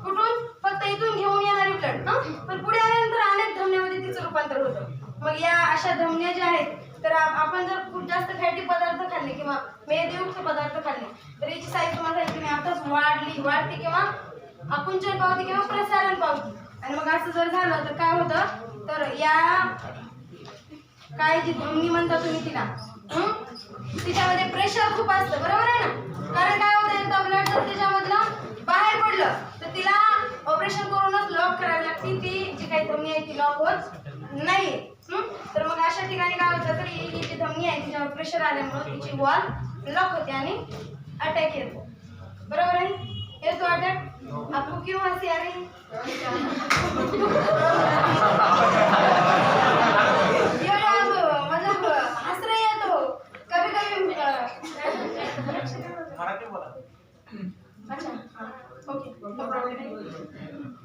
कुठून फक्त इथून घेऊन येणारी ब्लड, पण पुढे आल्यानंतर अनेक धमन्यामध्ये तिचं रूपांतर होतं. मग या अशा धमन्या ज्या आहेत, तर आपण जर खूप जास्त फॅटी पदार्थ खाल्ले किंवा मेदयुक्त पदार्थ खाल्ले तर याची साईज तुम्हाला सांगितली मी आताच वाढते किंवा आकुंचन पावते किंवा प्रसारण पावते. आणि मग असं जर झालं तर काय होतं, तर या काय जी धमनी म्हणता तुम्ही तिला, तिच्यामध्ये प्रेशर खूप असतं, बरोबर आहे ना. कारण काय होतं, एकदा ब्लड जर त्याच्यामधलं बाहेर पडलं तर तिला ऑपरेशन करूनच लॉक करावी लागते, ती जी काही धमनी आहे ती लॉक होत नाही. तर मग अशा ठिकाणी काय होतं, तर ही जी धमनी आहे तिच्यावर प्रेशर आल्यामुळे तिची वॉल लॉक होते आणि अटॅक येतो, बरोबर आहे. येतो अटॅक. आपको क्यों हंसी आ रही है? मतलब हंस रही है तो कभी कभी अच्छा okay no problem,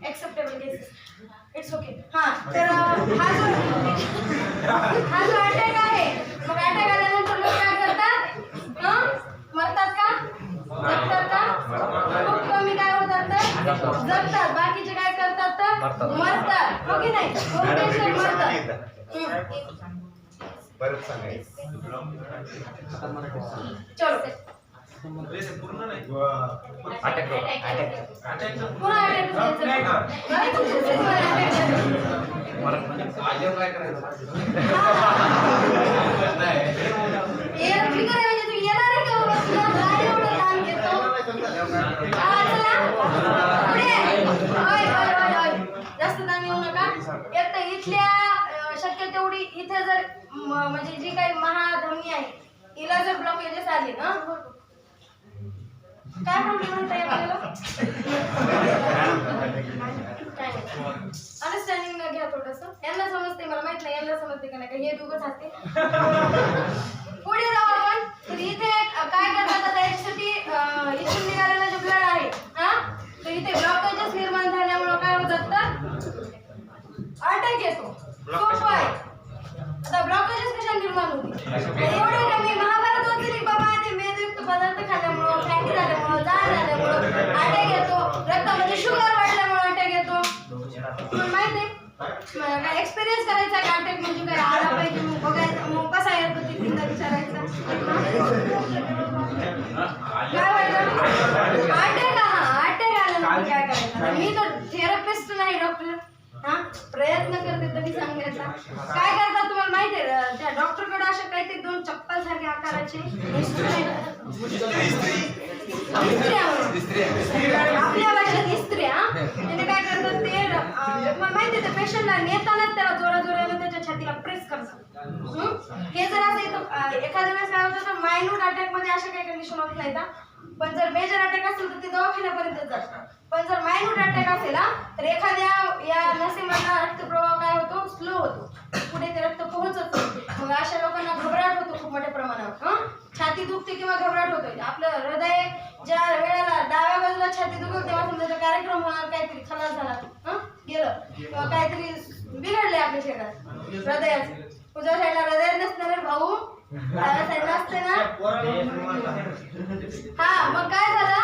acceptable cases, it's okay. तर हा जो अटॅक आहे, मग अटॅक आल्यानंतर लोक काय करतात, मरतात का, जगतात का, खूप कमी काय होतात तर जगतात, बाकीचे काय करतात तर मरतात, हो की नाही, मरतात. चलो जास्त ताण येऊ नका. एक तर इथल्या शक्य तेवढी इथे जर म्हणजे जी काही महाधमनी आहे हिला जर ब्लॉकेजेस आले ना, काय प्रॉब्लेम होता आपल्याला? अंडरस्टँडिंग घ्या थोडंसं. यांना समजते, मला माहित नाही यांना समजते का नाही, हे दोघंच असते. पुढे जाऊ आपण. तर इथे काय करतात आता याच्यासाठी इथून निघालेला जो ब्लड आहे हा, तर इथे ब्लॉकेजेस निर्माण झाल्यामुळे काय होत असतं, अटॅक येतो. सोपं आहे. आता ब्लॉकेजेस कशा निर्माण होते? एवढे कमी महाभारत होते की बाबा ते मेदयुक्त पदार्थ खाल्ल्यामुळं, फॅटी झाल्यामुळं, जाळ झाल्यामुळं अटॅक येतो. रक्तामध्ये शुगर वाढल्यामुळे अटॅक येतो. तुम्हाला माहित आहे काय एक्सपिरियन्स करायचा का अटॅक म्हणजे काय आला पाहिजे, मग बघायचं मग कसा येतो ते तीनदा विचारायचा. काय वाटतं अटॅक? हा अटॅक आला म्हणजे काय करायचं? मी तर थेरपिस्ट नाही डॉक्टर, हा प्रयत्न करते तरी सांगायचा. काय करतात तुम्हाला माहिती आहे, त्या डॉक्टरकडे अशा काहीतरी दोन चप्पल सारखे आकाराचे आपल्या भाषेत इस्त्री, हा त्याने काय करतात ते तुम्हाला माहिती आहे, त्या पेशंटला नेतानाच त्याला जोराजोराने त्याच्या छातीला प्रेस करतात. हे जर असं एखाद्या वेळेस काय होतं तर मायन्यूट अटॅक मध्ये अशा काही कंडिशन होत नाही, पण जर मेजर अटॅक असेल तर ते दवाखान्यापर्यंत जातात. पण जर मायन्यूट अटॅक असेल तर एखाद्या या नसेमधला रक्तप्रवाह काय होतो, स्लो होतो, पुढे ते रक्त पोहोचत नाही. मग अशा लोकांना घबराट होतो खूप मोठ्या प्रमाणावर. छाती दुखते किंवा घबराट होतोय. आपलं हृदय ज्या वेळेला डाव्या बाजूला छाती दुखल तेव्हा समजा कार्यक्रम होणार, काहीतरी खलास झाला गेलं किंवा काहीतरी बिघडले आपल्या शरीरात हृदयाचे. तुझ्या साईडला हृदय नसणार भाऊ, डाव्या साईडला असते ना. हा मग काय झालं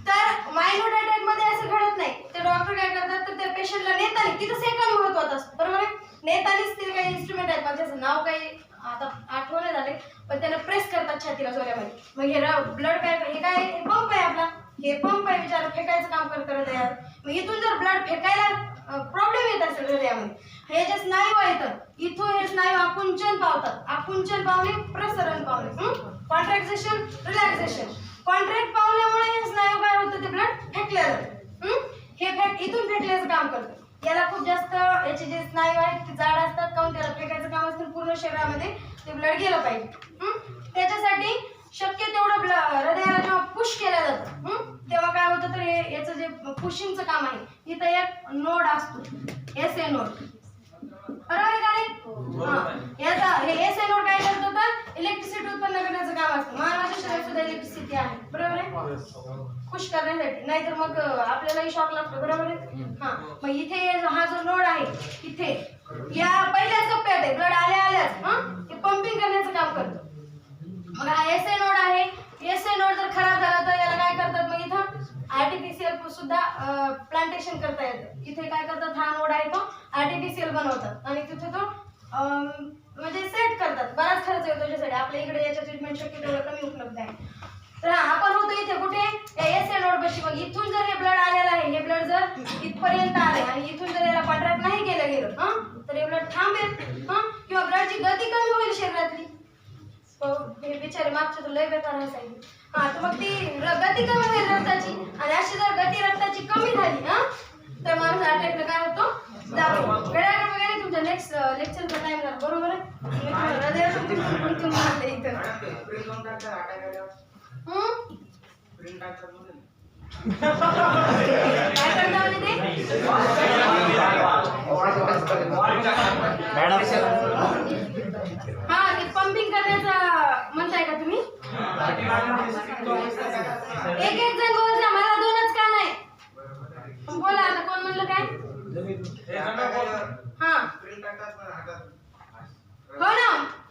तर मायन्यूट अटॅक मध्ये असं घडत नाही. ते डॉक्टर काय करतात तर त्या पेशंटला नेताना, तिथं सेकंड महत्वाचं असतं बरोबर आहे, नेतानीच ते काही इन्स्ट्रुमेंट आहेत, माझ्याचं नाव काही आता आठवण झाले, पण त्याला प्रेस करतात छातीला जोरामध्ये. मग हे ब्लड काय, हे काय पंप आहे आपला, हे पंप आहे विचार फेकायचं काम करत यार. मग इथून जर ब्लड फेकायला प्रॉब्लेम येत असेल हृदयामध्ये, हे जे स्नायू आहेत इथून हे स्नायू आकुंचन पावतात. आकुंचन पावणे प्रसरण पावणे, कॉन्ट्रॅक्शन रिलॅक्सेशन. कॉन्ट्रॅक्ट पावल्यामुळे हे स्नायू काय होतं, ते ब्लड फेकल्या जातं. हे इथून फेकल्याचं काम करतं. याला खूप जास्त याचे जे स्नायू आहेत ते जाड असतात, काऊन त्याला फेकायचं काम असतं, पूर्ण शरीरामध्ये ते ब्लड गेलं पाहिजे. त्याच्यासाठी शक्य तेवढं हृदयाला जेव्हा पुश केलं जातं तेव्हा काय होतं तर याचं जे पुशिंगचं काम आहे, इथं एक नोड असतो, एस ए नोड, बरोबर आहे का नाही? याचा हे एस ए नोड काय करतो तर इलेक्ट्रिसिटी उत्पन्न करण्याचं काम असतं. मानवाच्या शरीरात सुद्धा इलेक्ट्रिसिटी आहे, बरोबर आहे, खुश करण्यासाठी, नाहीतर मग आपल्यालाही शॉक लागतो, बरोबर आहे. हा मग इथे हा जो नोड आहे इथे या पहिल्याच टप्प्यात आहे, ब्लड आल्याच ते पंपिंग करण्याचं काम करतं. मग हा एस ए नोड आहे. एस ए नोड जर खराब झाला तर याला काय करतात, मग इथं आर्टिफिशियल सुद्धा प्लांटेशन करता येतं. इथे काय करतात, हा नोड आहे तो आर्टिफिशियल बनवतात आणि तिथे तो म्हणजे सेट करतात. बराच खर्च येतो त्याच्यासाठी, आपल्या इकडे याच्या ट्रीटमेंट शक्य तेवढं कमी उपलब्ध आहे. तर आपण होतो इथे कुठे, एस ए नोड पाशी. मग इथून जर हे ब्लड आलेलं आहे, हे ब्लड जर इथपर्यंत आले आणि इथून जर याला कॉन्ट्रॅक्ट नाही केलं गेलं तर हे ब्लड थांबेल किंवा ब्लडची गती कमी होईल शरीरातली. हे बिचारे मागच्या तर लय बेकार असायची. तर मग ती गती कमी होईल रक्ताची, आणि अशी जर गती रक्ताची कमी झाली तर माणूस अटॅकला काय होतो, जातो. वेळाकडे वगैरे तुमच्या नेक्स्ट लेक्चरचा टाइम झाला, बरोबर आहे. हृदयाचं गुंतून मारले इथं. काय करता म्हणजे ते ते पंपिंग करण्याचं म्हणताय का तुम्ही? एक जण बोलता, मला दोनच का नाही, बोला आता कोण म्हणलं काय? हो ना,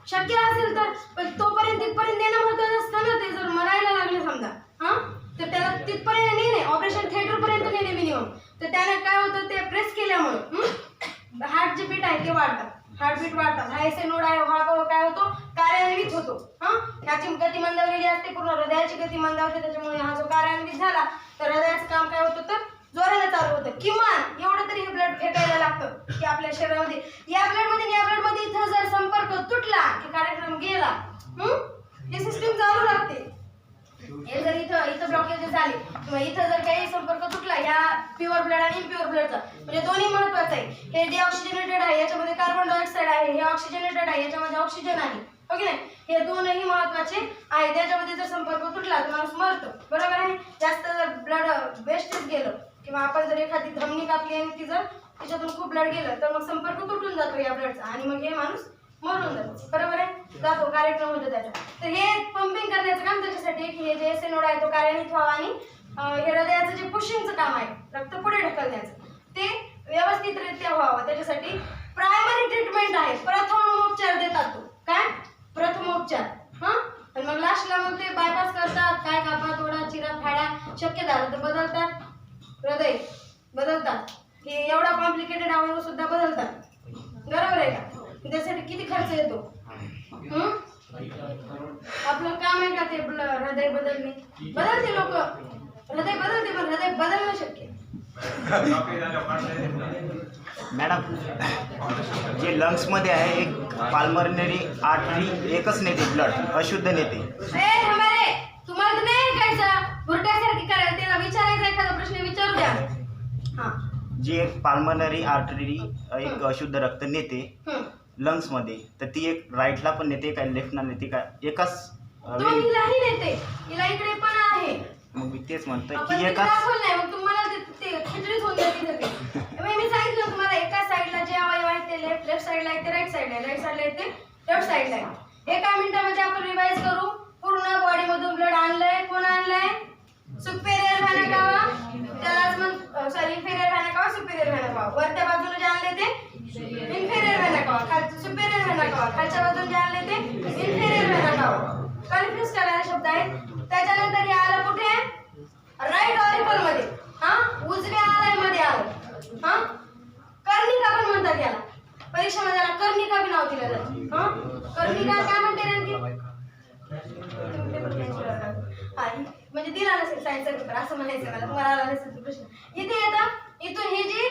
शक्य असेल तर, पण तोपर्यंत तिथपर्यंत नेणं महत्वाचं असतं ना. ते जर मरायला लागले समजा तर त्याला तिथपर्यंत नेणे, ऑपरेशन थिएटर पर्यंत नेणे मिनिमम. तर त्याने काय होतं, ते प्रेस केल्यामुळे हार्ट जे बीट आहे ते वाढतात, हार्टबीट वाढतात. हा एस ए नोड आहे, हा काय होतो, कार्यान्वित होतो. ह्याची गती मंदावलेली असते, पूर्ण हृदयाची गती मंदावते, त्याच्यामुळे हा जो कार्यान्वित झाला तर हृदयाचं काम काय होतं तर जोराने चालू होतं. किमान एवढं तरी हे ब्लड फेकायला लागतं की आपल्या शरीरामध्ये या ब्लडमध्ये इथं जर संपर्क तुटला की कार्यक्रम गेला. ही सिस्टीम चालू लागते. हे जर इथं ब्लॉकेज झाले किंवा इथं जर काही संपर्क तुटला या प्युअर ब्लड आणि इम्प्युअर ब्लडचा, म्हणजे दोन्ही महत्वाचं आहे. हे डिऑक्सिजनेटेड आहे, याच्यामध्ये कार्बन डायऑक्साईड आहे, हे ऑक्सिजनेटेड आहे, याच्यामध्ये ऑक्सिजन आहे, हो की नाही. हे दोनही महत्वाचे आहे. त्याच्यामध्ये जर संपर्क तुटला तर माणूस मरतो, बरोबर आहे. जास्त जर ब्लड वेस्टेज गेलं किंवा आपण जर एखादी धमनी कापली आणि ती जर त्याच्यातून खूप ब्लड गेलं तर मग संपर्क तुटून जातो या ब्लडचा आणि मग हे माणूस मरून जातो, बरोबर आहे. जातो कार्यक्रम होतो त्याचा. तर हे पंपिंग करण्याचं काम त्याच्यासाठी की हे जे एस नोड आहे तो कार्यान्वित व्हावा आणि हे हृदयाचं जे पुशिंगचं काम आहे रक्त पुढे ढकलण्याचं ते व्यवस्थितरित्या व्हावं. त्याच्यासाठी प्रायमरी ट्रीटमेंट आहे, प्रथमोपचार देतात. तो काय प्रथमोपचार. आणि मग लास्टला मग ते बायपास करतात, काय कापा तोडा चिरा फाड्या शक्य झालं तर बदलतात, हृदय बदलतात, हे एवढा कॉम्प्लिकेटेड अवयव सुद्धा बदलतात, बरोबर आहे का. त्यासाठी किती खर्च येतो. आपलं काम आहे का ते हृदय बदलणे. बदलते लोक हृदय बदलते पण हृदय बदलणं शक्य. मॅडम जे लंग्स मध्ये आहे एक पाल्मरनरी आर्टरी एकच नेते ब्लड अशुद्ध नेते. तुम्हाला तर नाही ऐकायचं, भुरट्यासारखी करायला. त्याला विचारायचा एखादा प्रश्न विचारू द्या. जी एक पाल्मनरी आर्टरी एक अशुद्ध रक्त नेते लंग्स मध्ये, तर ती एक राईटला पण नेते काय लेफ्टला नेते काय एकाच दोन्हीलाही नेते. हिला इकडे पण आहे. मग मी तेच म्हणतो की एकाच नाही. मग तुम्हाला ते खिचडीच होऊन जाते सगळी. मी सांगितलं तुम्हाला एका साईडला जे अवयव आहेत ते लेफ्ट साईडला आहेत, ते राईट साईडला आहे, राईट साईडला आहेत ते लेफ्ट साईडला आहे. एका मिनिटामध्ये आपण रिवाइज करू. पूर्ण बॉडी मधून ब्लड आणलंय. कोण आणलंय. सुपेरियर व्हेना कावा, त्यालाच मग सॉरी इन्फेरियर व्हेना कावा, सुपेरियर व्हेना कावा. वरच्या बाजूने जे आणले ते इन्फेरियर व्हेना कावा, सुपेरियर व्हेना कावा. खालच्या बाजूने जे आणले ते इन्फेरियर व्हेना कावा. कन्फ्युज करायला शब्द आहेत. त्याच्यानंतर हे आलं कुठे राईट ऑरिकल मध्ये, उजव्या आलयमध्ये आलं. कर्णिका पण म्हणतात याला. परीक्षेमध्ये याला कर्णिका बी नाव दिलं जातं. कर्णिका काय म्हणते नेमकी. म्हणजे दिला नसेल सायन्सचा पेपर असं म्हणायचं मला. तुम्हाला आला नसेल प्रश्न. इथे येतं इथून ही जी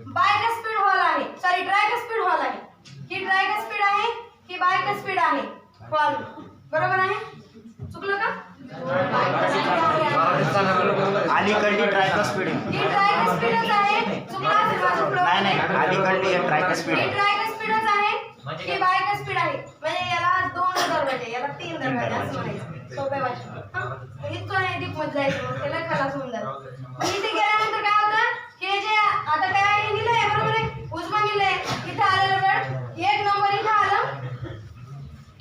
बायकस्पीड हॉल आहे, सॉरी ट्रायकस्पीड हॉल आहे. ही ट्रायकस्पीड आहे, ही बायकस्पीड आहे हॉल, बरोबर आहे. चुकलं का. अलीकडली ट्रायकस्पीड ही ट्रायकस्पीडच आहे. नाही अलीकडली ट्रायकस्पीड ही ट्रायकस्पीडच आहे. ही बायकस्पीड आहे. म्हणजे याला 2 दरवाजे, याला 3 दरवाजे असं म्हणायचं सोप्या भाषेत. इतकं नाही डीप मध्ये जायचं, मग त्याला खलास होऊन जातं. मग इथे गेल्यानंतर काय होतं. हे जे आता काय हे लिहिलंय बरोबर आहे, उजवा लिहिलंय. इथे आलेलं ब्लड 1 नंबर इथे आलं.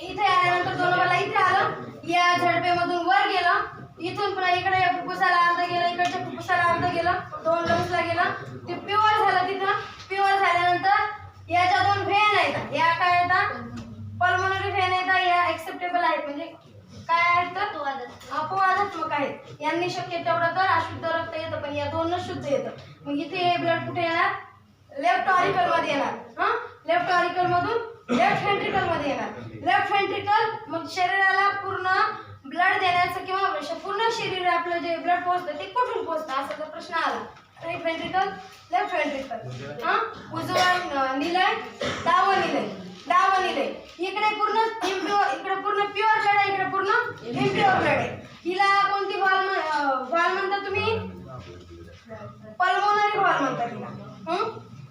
इथे आल्यानंतर 2 नंबरला इथे आलं. या झडपेमधून वर गेलं. इथून पुन्हा इकडे फुफ्फुसाला अर्ध गेलं, इकडच्या फुफ्फुसाला अर्ध गेलं, 2 लंग्सला गेलं. ते प्युअर झालं. तिथं प्युअर झाल्यानंतर या ज्या 2 व्हेन आहेत या काय येतात पल्मोनरी व्हेन येतात. या एक्सेप्टेबल आहेत, म्हणजे काय आहेत तर अपवादात्मक आहेत. यांनी शक्य तेवढं तर अशुद्ध रक्त येतं पण या 2नच शुद्ध येतं. मग इथे हे ब्लड कुठे येणार. लेफ्ट ऑरिकल मध्ये येणार. लेफ्ट ऑरिकल मधून लेफ्ट व्हेंट्रिकल मध्ये येणार. लेफ्ट व्हेंट्रिकल मग शरीराला पूर्ण ब्लड देण्याचं किंवा पूर्ण शरीर आपलं जे ब्लड पोहोचतं ते कुठून पोहोचतं असा जर प्रश्न आला. Right ventricle left ventricle. उजवा निलय डावं निलय, डावं निलय. इकडे पूर्ण इकडे पूर्ण प्युअर ब्लड आहे, इकडे पूर्ण इम्प्युअर ब्लड आहे. हिला कोणती व्हॉल म्हणता तुम्ही. पल्मोनरी व्हॉल म्हणतात हिला.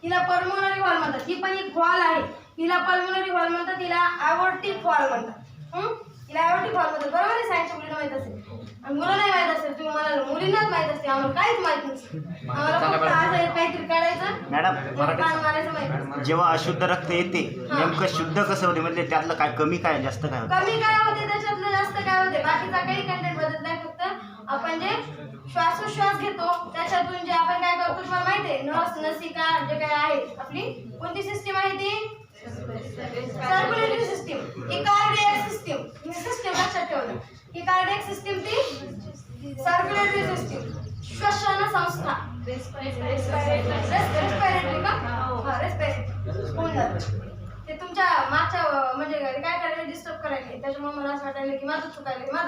हिला पल्मोनरी व्हॉल म्हणतात. ही पण एक व्हॉल आहे. हिला पल्मोनरी व्हॉल म्हणतात. हिला ॲओर्टिक व्हॉल म्हणतात. हिला ॲओर्टिक व्हॉल म्हणतात. बरोबर आहे. सायन्सच्या मुलींना माहित असेल आणि मुलं नाही माहित असेल. तुम्ही मला मुलींनाच माहित असते, आम्हाला काहीच माहित नसते. आम्हाला फक्त असं काहीतरी काढायचं मारायचं माहित. जेव्हा अशुद्ध रक्त येते नेमकं शुद्ध कसं होते, म्हणजे त्यातलं काय कमी काय जास्त काय होते. कमी काय होते त्याच्यातलं जास्त काय होते. बाकीचा काही कंटेंट बदलत नाही. फक्त आपण जे श्वासोश्वास घेतो त्याच्यातून जे आपण काय करतो तुम्हाला माहिती आहे. नस नसिका जे काय आहे आपली कोणती सिस्टीम आहे ती सर्क्युलेटरी सिस्टीम. ही कार्डियक सिस्टीम. सिस्टीम लक्षात ठेवलं. ही कार्डियक सिस्टीम ती सर्क्युलेटरी सिस्टीम. श्वसन संस्था रेस्पिरेटरी का रेस्पिरेटरी होऊन जातं. ते तुमच्या मागच्या म्हणजे काय करायला डिस्टर्ब करायला, त्याच्यामुळे मला असं वाटायला की माझं चुकायला.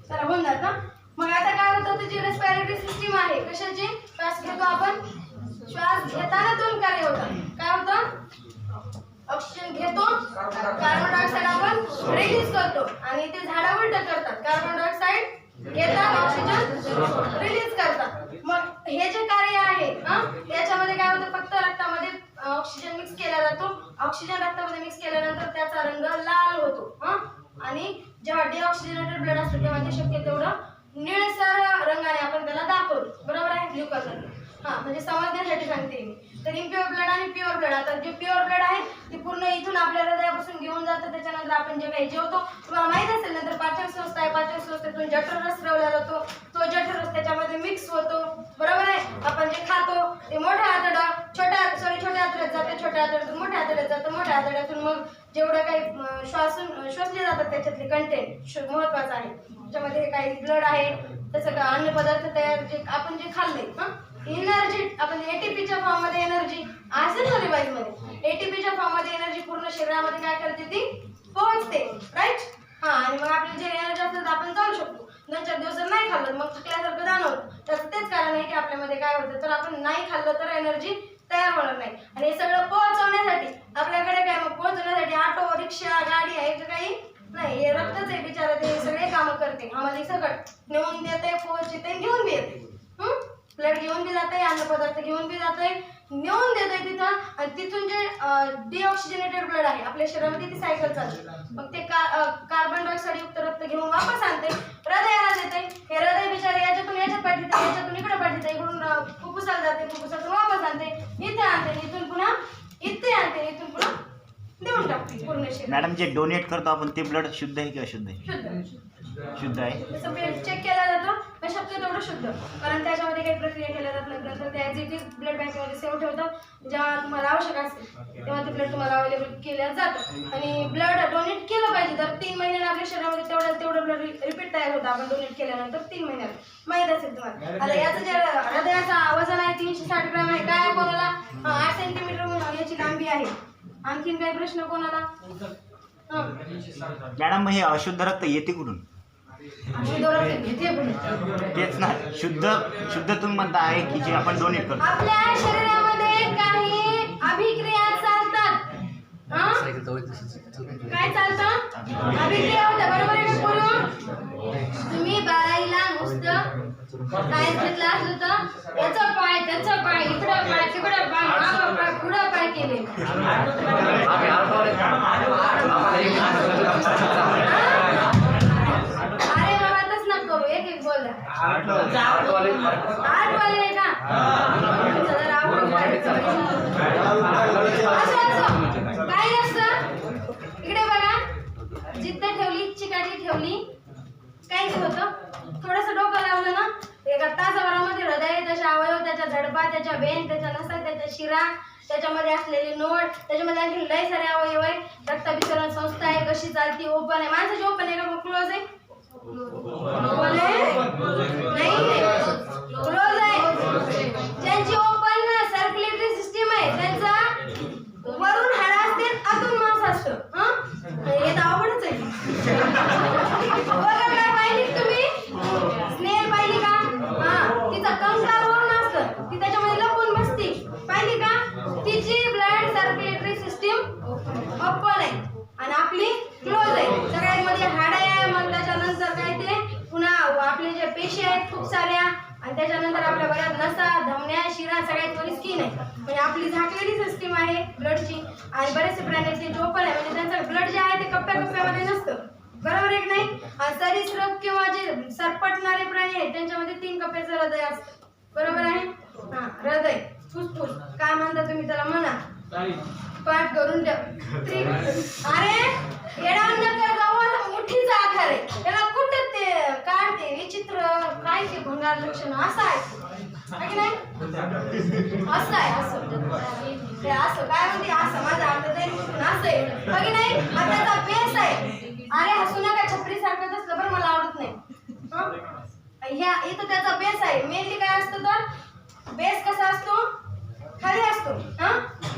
चला होऊन जात ना. मग आता काय होतं, तुझी रेस्पिरेटरी सिस्टीम आहे कशाची, श्वास घेतो आपण, श्वास घेताना 2 कार्य होतात. काय होतं, ऑक्सिजन घेतो, कार्बन डायऑक्साईड आपण रिलीज करतो आणि ते झाडं उलट करतात, कार्बन डायऑक्साईड घेतात, ऑक्सिजन रिलीज करतात. मग हे जे कार्य आहे त्याच्यामध्ये काय होतं, फक्त रक्तामध्ये ऑक्सिजन मिक्स केला जातो. ऑक्सिजन रक्तामध्ये मिक्स केल्यानंतर त्याचा रंग लाल होतो आणि जेव्हा डिऑक्सिजनेटेड ब्लड असतं तेव्हा ते शक्य तेवढं निळसर रंगाने आपण त्याला दाखवतो. बरोबर आहे, ग्लुकोज म्हणजे समजण्यासाठी सांगते मी. तर इम्प्युअर ब्लड आणि प्युअर ब्लड, आता जे प्युअर ब्लड आहे ते पूर्ण इथून आपल्या हृदयापासून घेऊन जातं. त्याच्यानंतर आपण जे काही जेवतो, तुम्हाला माहित असेल नंतर पाचन संस्था आहे, पाचन संस्थेतून जठररस रवला जातो, तो जठररस त्याच्यामध्ये मिक्स होतो. बरोबर आहे, आपण जे खातो ते मोठ्या आतड्यात छोट्या आतड्यात जातं, छोट्या आतड्यातून मोठ्या आतड्यात जातं, मोठ्या आतड्यातून मग जेवढं काही शोषले जातात त्याच्यातले कंटेंट महत्वाचं आहे. त्याच्यामध्ये काही ब्लड आहे, तसं का अन्न पदार्थ तयार जे आपण जे खाल्ले, एनर्जी आपण एटीपीच्या फॉर्म मध्ये एनर्जी असेल ना रिवाइज मध्ये, एटीपीच्या फॉर्म मध्ये एनर्जी पूर्ण शरीरामध्ये काय करते, ती पोहोचते. राईट. आणि मग आपली जे एनर्जी असते तर आपण जाऊ शकतो. 2-4 दिवस जर नाही खाल्लं मग थकल्यासारखं जाणवतं. त्याचं तेच कारण आहे की आपल्यामध्ये काय होतं, तर आपण नाही खाल्लं तर एनर्जी तयार होणार नाही. आणि हे सगळं पोहोचवण्यासाठी आपल्याकडे काय, मग पोहोचवण्यासाठी ऑटो, रिक्षा, गाडी आहे का काही नाही, हे रक्तच आहे बिचारा, ते सगळे कामं करते. आम्हाला सगळं नेऊन देते, पोहोचते, घेऊन बी येते. ब्लड घेऊन बी जाते, अन्न पदार्थ घेऊन बी जाते, नेऊन देते तिथं. आणि तिथून जे डिऑक्सिजनेटेड ब्लड आहे आपल्या शरीरामध्ये ती सायकल चालते. मग ते कार्बन डायऑक्साईड युक्त रक्त घेऊन वापस आणते, हृदयाला देते. हे हृदय बिचारे याच्यात पाठवते, याच्यातून इकडे पाठवते, इकडून फुफ्फुसाला जाते, फुफ्फुसातून वापस आणते, इथे आणते, इथून पुन्हा इथे आणते, इथून पुन्हा देऊन टाकते पूर्ण शरीर. मॅडम जे डोनेट करतो आपण ते ब्लड शुद्ध आहे की अशुद्ध आहे? शुद्ध आहे. तसं ब्लड चेक केला जातो, पण शक्य तेवढं शुद्ध, कारण त्याच्यामध्ये काही प्रक्रिया केल्या जात नाही. नंतर ते ॲज इट इज ब्लड बँकेमध्ये सेव्ह ठेवतं. जेव्हा तुम्हाला आवश्यक असेल तेव्हा ते ब्लड तुम्हाला अवेलेबल केलं जातं. आणि ब्लड डोनेट केलं पाहिजे. तर 3 महिन्याला आपल्या शरीरामध्ये तेवढं ब्लड रिपीट तयार होतं आपण डोनेट केल्यानंतर 3 महिन्याला. माहीत असेल तुम्हाला. आता याचं जे हृदयाचा वजन आहे 360 ग्रॅम आहे. काय कोणाला 8 सेंटीमीटर याची लांबी आहे. आणखीन काही प्रश्न कोणाला? मॅडम मग हे अशुद्ध रक्त येते कुठून? तेच ना, शुद्ध तुम्ही म्हणता आहे की जे आपण डोनेट करतो. आपल्या शरीरामध्ये काही अभिक्रिया चालतात. काय चालतं? अभिक्रिया होत्या. बरोबर आहे का पूर्ण? तुम्ही 12वीला नुसतं सायन्स घेतलं असलं तर याचा पाय, त्याचा पाय, इकडं पाय, तिकडं पाय, मागं पाय, पुढं पाय केले. अरे बाबा तसं नको करू, एक बोल द्या. आठवाले आहे का? असं काही असतं. इकडे बघा, जिद्द ठेवली, चिकाटी ठेवली, काय होतं, थोडंसं डोकं लावलं ना, एका तासाभरामध्ये हृदय, त्याच्या अवयव, त्याच्या धडपा, त्याच्या वेन, त्याच्या नसा, त्याच्या शिरा, त्याच्यामध्ये असलेली नोड, त्याच्यामध्ये आणखी लय सारे अवयव आहे. रक्ताभिसरण संस्था आहे, कशी चालती, ओपन आहे. माणसाची ओपन आहे का क्लोज आहे? नाही, क्लोज आहे. ज्यांची ओपन सर्क्युलेटरी सिस्टीम आहे त्यांचा वरून हाडा असते, आतून मांस असतं. हे तर अवघडच आहे. बघा काय पाहिली तुम्ही? स्नेल पाहिली का? तिचा कंकाल वरून असतं, ती त्याच्यामध्ये लपून बसते. पाहिली का? तिची ब्लड सर्क्युलेटरी सिस्टीम ओपन आहे आणि आपली क्लोज आहे. सगळ्यांमध्ये हाडं आहे. मग त्याच्यानंतर काय ते पुन्हा आपले जे पेशी आहेत खूप साऱ्या, आणि त्याच्यानंतर आपल्या बऱ्याच नसा, धमन्या, शिरा, सगळ्यात वरी स्किन आहे. म्हणजे आपली झाकलेली सिस्टीम आहे ब्लडची. आणि बरेचसे प्राणी आहेत जे ओपन आहे, म्हणजे त्यांचं ब्लड जे आहे ते कप्प्यामध्ये नसतं. बरोबर आहे की नाही? सरीसृप किंवा जे सरपटणारे प्राणी आहेत त्यांच्यामध्ये 3 कप्प्याचं हृदय असतं. बरोबर आहे? हृदय, फुफ्फुस काय म्हणता तुम्ही त्याला, म्हणा पाठ करून ठेव. अरे येणार नका जाऊ, मुठीचा आकार आहे त्याला. कुठं ते काढते विचित्र, काय ते भंगार लक्षण असं आहे की नाही? असं आहे, असं ते असं काय म्हणते, असं माझा अर्थ जाईल असं आहे की नाही? त्याचा बेस आहे. अरे हसू नका, छपरी सारखं असलं बरं, मला आवडत नाही. ह्या इथं त्याचा बेस आहे. मेनली काय असतं तर बेस कसा असतो, खाली असतो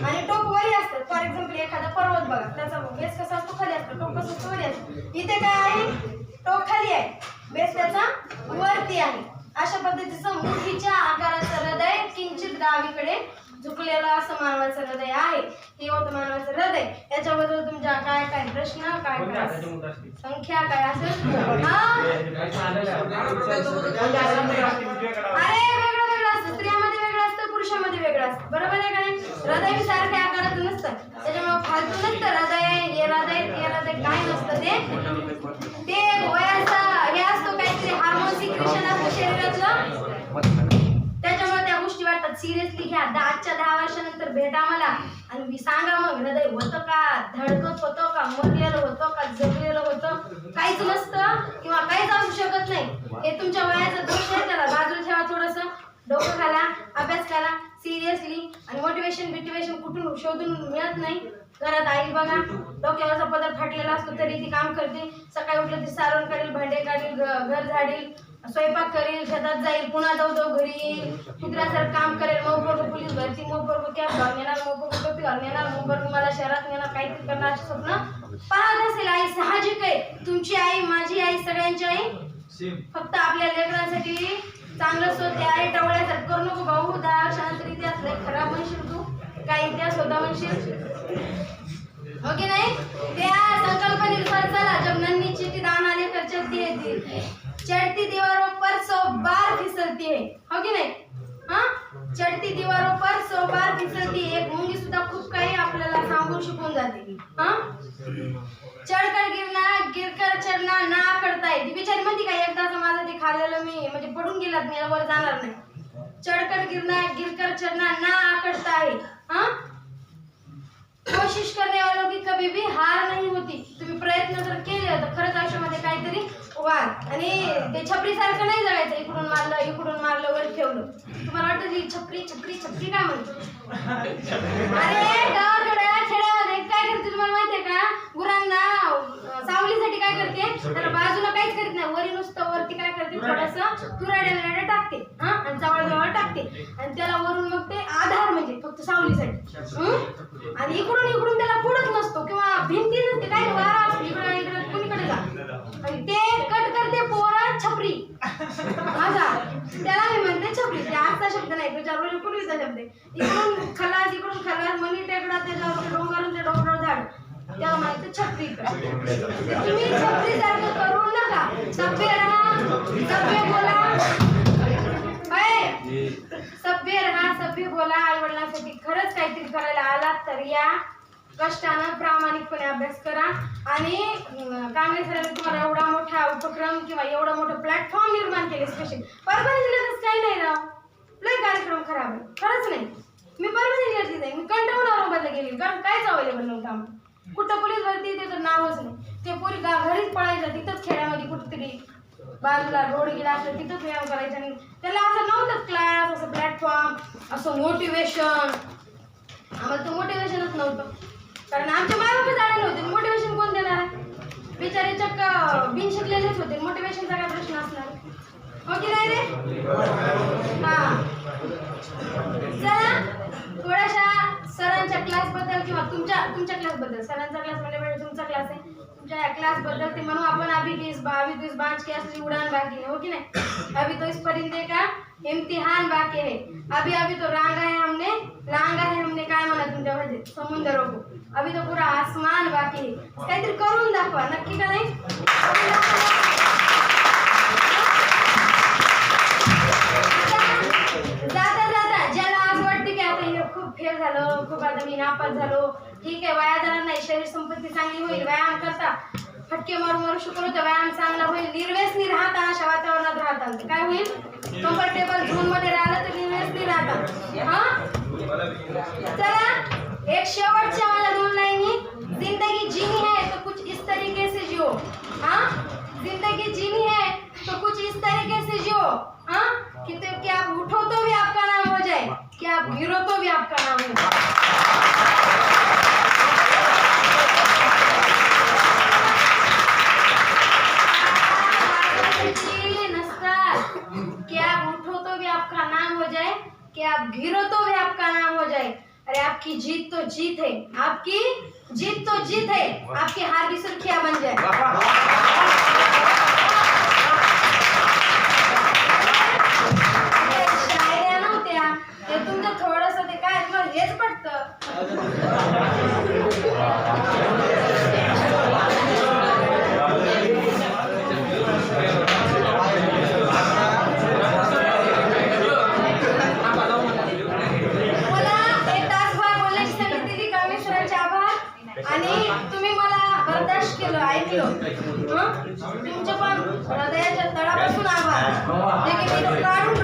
आणि टोक वरी असतं. फॉर एक्झाम्पल एखादा पर्वत बघा, त्याचा बेस कसा असतो, खाली असतो. टोक कसं वरी असतं. इथे काय आहे, टोक खाली आहे, बेस त्याचा वरती आहे. अशा पद्धतीचं मुठीच्या आकाराचं हृदय किंचित डावीकडे झुकलेलं असं मानवाचं हृदय आहे. हे होतं मानवाचं हृदय. याच्याबद्दल तुमच्या काय काय प्रश्न, काय काय संख्या काय असेल? अरे वेगळं वेगळं असतं, स्त्रियामध्ये वेगळं असतं, पुरुषामध्ये वेगळं असतं. बरोबर आहे का नाही? हृदय सारख्या आकाराचं नसतं, त्याच्यामुळे फालतू नसतं हृदय, हे हृदय ते हृदय, काय नसतं ते वयाचा हे असतो, काहीतरी हार्मोन सिक्रेशन असतं शरीरातलं, त्याच्यामुळे त्या गोष्टी वाटतात. सिरियसली घ्या. आजच्या 10 वर्षानंतर भेटा मला आणि सांगा मग हृदय होतं का, धडकत होतं का, मरलेलं होतं का, जगलेलं होतं, काहीच नसतं किंवा काहीच असू शकत नाही. हे तुमच्या वयाचा दोष आहे, त्याला बाजूला ठेवा. थोडंसं डोकं घाला, अभ्यास करा सिरियसली. आणि मोटिवेशन कुठून शोधून मिळत नाही. घरात आई बघा, डोक्यावरचा पदर फाटलेला असतो तरी ती काम करते. सकाळी उठलं ती सारण करेल, भांडे काढेल, घर झाडील, स्वयंपाक करेल, शेतात जाईल, पुन्हा जाऊ घरी येईल, कुत्र्यासारखं काम करेल. मोबर पोलीस भरती, मोबर कॅब घालून येणार, मोबर टोपी घालून येणार, मोबर मला शहरात नेणार, काहीतरी करणार असे स्वप्न पाहत असेल आई. साहजिक आहे. तुमची आई, माझी आई, सगळ्यांची आई फक्त आपल्या लेकरांसाठी चांगलं स्वतः आहे. टवळ्यासारखं करू नको भाऊ. 10 वर्षानंतर इतिहास लय खराब म्हणशील तू, काय इतिहास होता म्हणशील, हो की नाही? त्या संकल्पनेनुसार चला. जब नन्ही चिट्ठी दाना लेकर चलती है, चढ़ती दीवारों पर 100 बार फिसलती है, हो की नाही? चढ़ती दीवारों पर 100 बार फिसलती है. एक मुंगी सुद्धा खूप काही आपल्याला सांगून शिकून जाते. चढकर गिरना, गिरकर चढना, ना आकडता है. ती बिचारी म्हणते का, एकदाच माझं ते खाल्लेलं मी म्हणजे पडून गेलात, मी वर जाणार नाही. चढकर गिरना, गिरकर चढना, ना आकडता है. कोशिश करने वालों की कभी भी हार नहीं होती. तुम्ही प्रयत्न जर केले तर खरंच आयुष्यामध्ये काहीतरी व्हाल. आणि ते छपरी सारखं नाही जगायचं, इकडून मारलं वर ठेवलं. तुम्हाला वाटतं की छपरी काय म्हणतो? अरे गावाकडे खेड्यामध्ये काय करते तुम्हाला माहितीये का? गुरांना सावलीसाठी काय करते, त्याला बाजूला काहीच करीत नाही, वरी नुसतं वरती काय करते, थोडंसं तुराड्या टाकते आणि जवळ टाकते आणि त्याला वरून मग ते आधार म्हणजे फक्त सावलीसाठी. आणि इकडून त्याला पुढत नसतो किंवा भिंती नसते, काय वारा असतो, इकडे कुणीकडे जा, आणि ते कट करते पोरा छपरी. माझा त्याला मी म्हणते छपरी. ते आजचा शब्द नाही, त्याच्यावर पूर्वीचा शब्द आहे. इकडून खलास मनी टेकडा, त्याच्यावर डोंगरावर झाड, त्याला माहिती छपरी. तुम्ही छपरी सारखं करू नका. सभ्य राहा, सभ्य बोला, सभ्य बोला. आई वडिलांसाठी खरंच काहीतरी करायला आलात तर या. कष्टानं प्रामाणिकपणे अभ्यास करा. आणि काँग्रेस सरकारने तुम्हाला एवढा मोठा उपक्रम किंवा एवढा मोठा प्लॅटफॉर्म निर्माण केले. स्पेशल परभणी जिल्ह्यातच काही नाही राव, लय कार्यक्रम खराब आहे, खरंच नाही. मी परभणी जिल्ह्यातली नाही, मी कंटाळून औरंगाबादला गेली, कारण काहीच अवेलेबल नव्हतं आम्हाला. कुठं पोलीस भरती ते तर नावच नाही. ते पोरी घरीच पळायचं, तिथंच खेड्यामध्ये कुठेतरी बाजूला रोड गेला असं तिथंच व्यायाम करायचं. आणि त्याला असं नव्हतं क्लास, असं प्लॅटफॉर्म, असं मोटिवेशन. आम्हाला तर मोटिवेशनच नव्हतं, कारण आमच्या मायबापच आलेले होते. मोटिवेशन कोण देणार आहे? बिचारे चक्क बिन शिकलेलेच होते, मोटिवेशनचा काय प्रश्न असणार, हो की नाही रे? चला थोड्याशा सरांच्या क्लासबद्दल किंवा तुमच्या क्लासबद्दल. सरांचा क्लास म्हणजे तुमचा क्लास आहे, तुमच्या क्लासबद्दल ते म्हणू आपण. अभी तो इस बांच की असली उड़ान बाकी है, हो कि नहीं? अभी तो इस परिंदे का इम्तिहान बाकी है. अभी तो लांगा है हमने काय म्हणा तुमच्या म्हणजे समुद्र को. अभी तो पूरा आसमान बाकी है. काहीतरी करून दाखवा, नक्की का नाही? जाता ज्याला आज वाटते की आता हे खूप फेल झालं, खूप आता मी नापास झालो, ठीक आहे, वाया जाणार नाही, शरीर संपत्ती चांगली होईल. व्यायाम करता, फटके मारू शिकवलं तर व्यायाम चांगला होईल. निर्व्यसनी राहता, अशा वातावरणात राहता काय होईल? कम्फर्टेबल झोन मध्ये राहिलं तर निर्व्यसनी राहता. चला एक शेवटच्या मला 2 लाईनी. जिंदगी जीनी है तो कुछ इस तरीके से जियो. जिंदगी जीनी है तो कुछ इस तरीके से जियो कि आप उठो तो भी आपका नाम हो जाए, कि आप गिरो तो भी आपका नाम हो जाए. कि आप उठो तो भी आपका नाम हो जाए, कि आप गिरो तो भी आपका नाम हो जाए. अरे आप आपकी जीत तो जीत है, आपकी जीत तो जीत है, आपकी हार भी सुर्खियां बन जाए। शायऱ्या नव्हत्या, ते तुमचं थोडंसं ते काय मग हेच आणि तुम्ही मला बर्दाश्त केलं, ऐकलं. तुमच्या पण हृदयाच्या तळापासून आभार. जे की मी तो काढून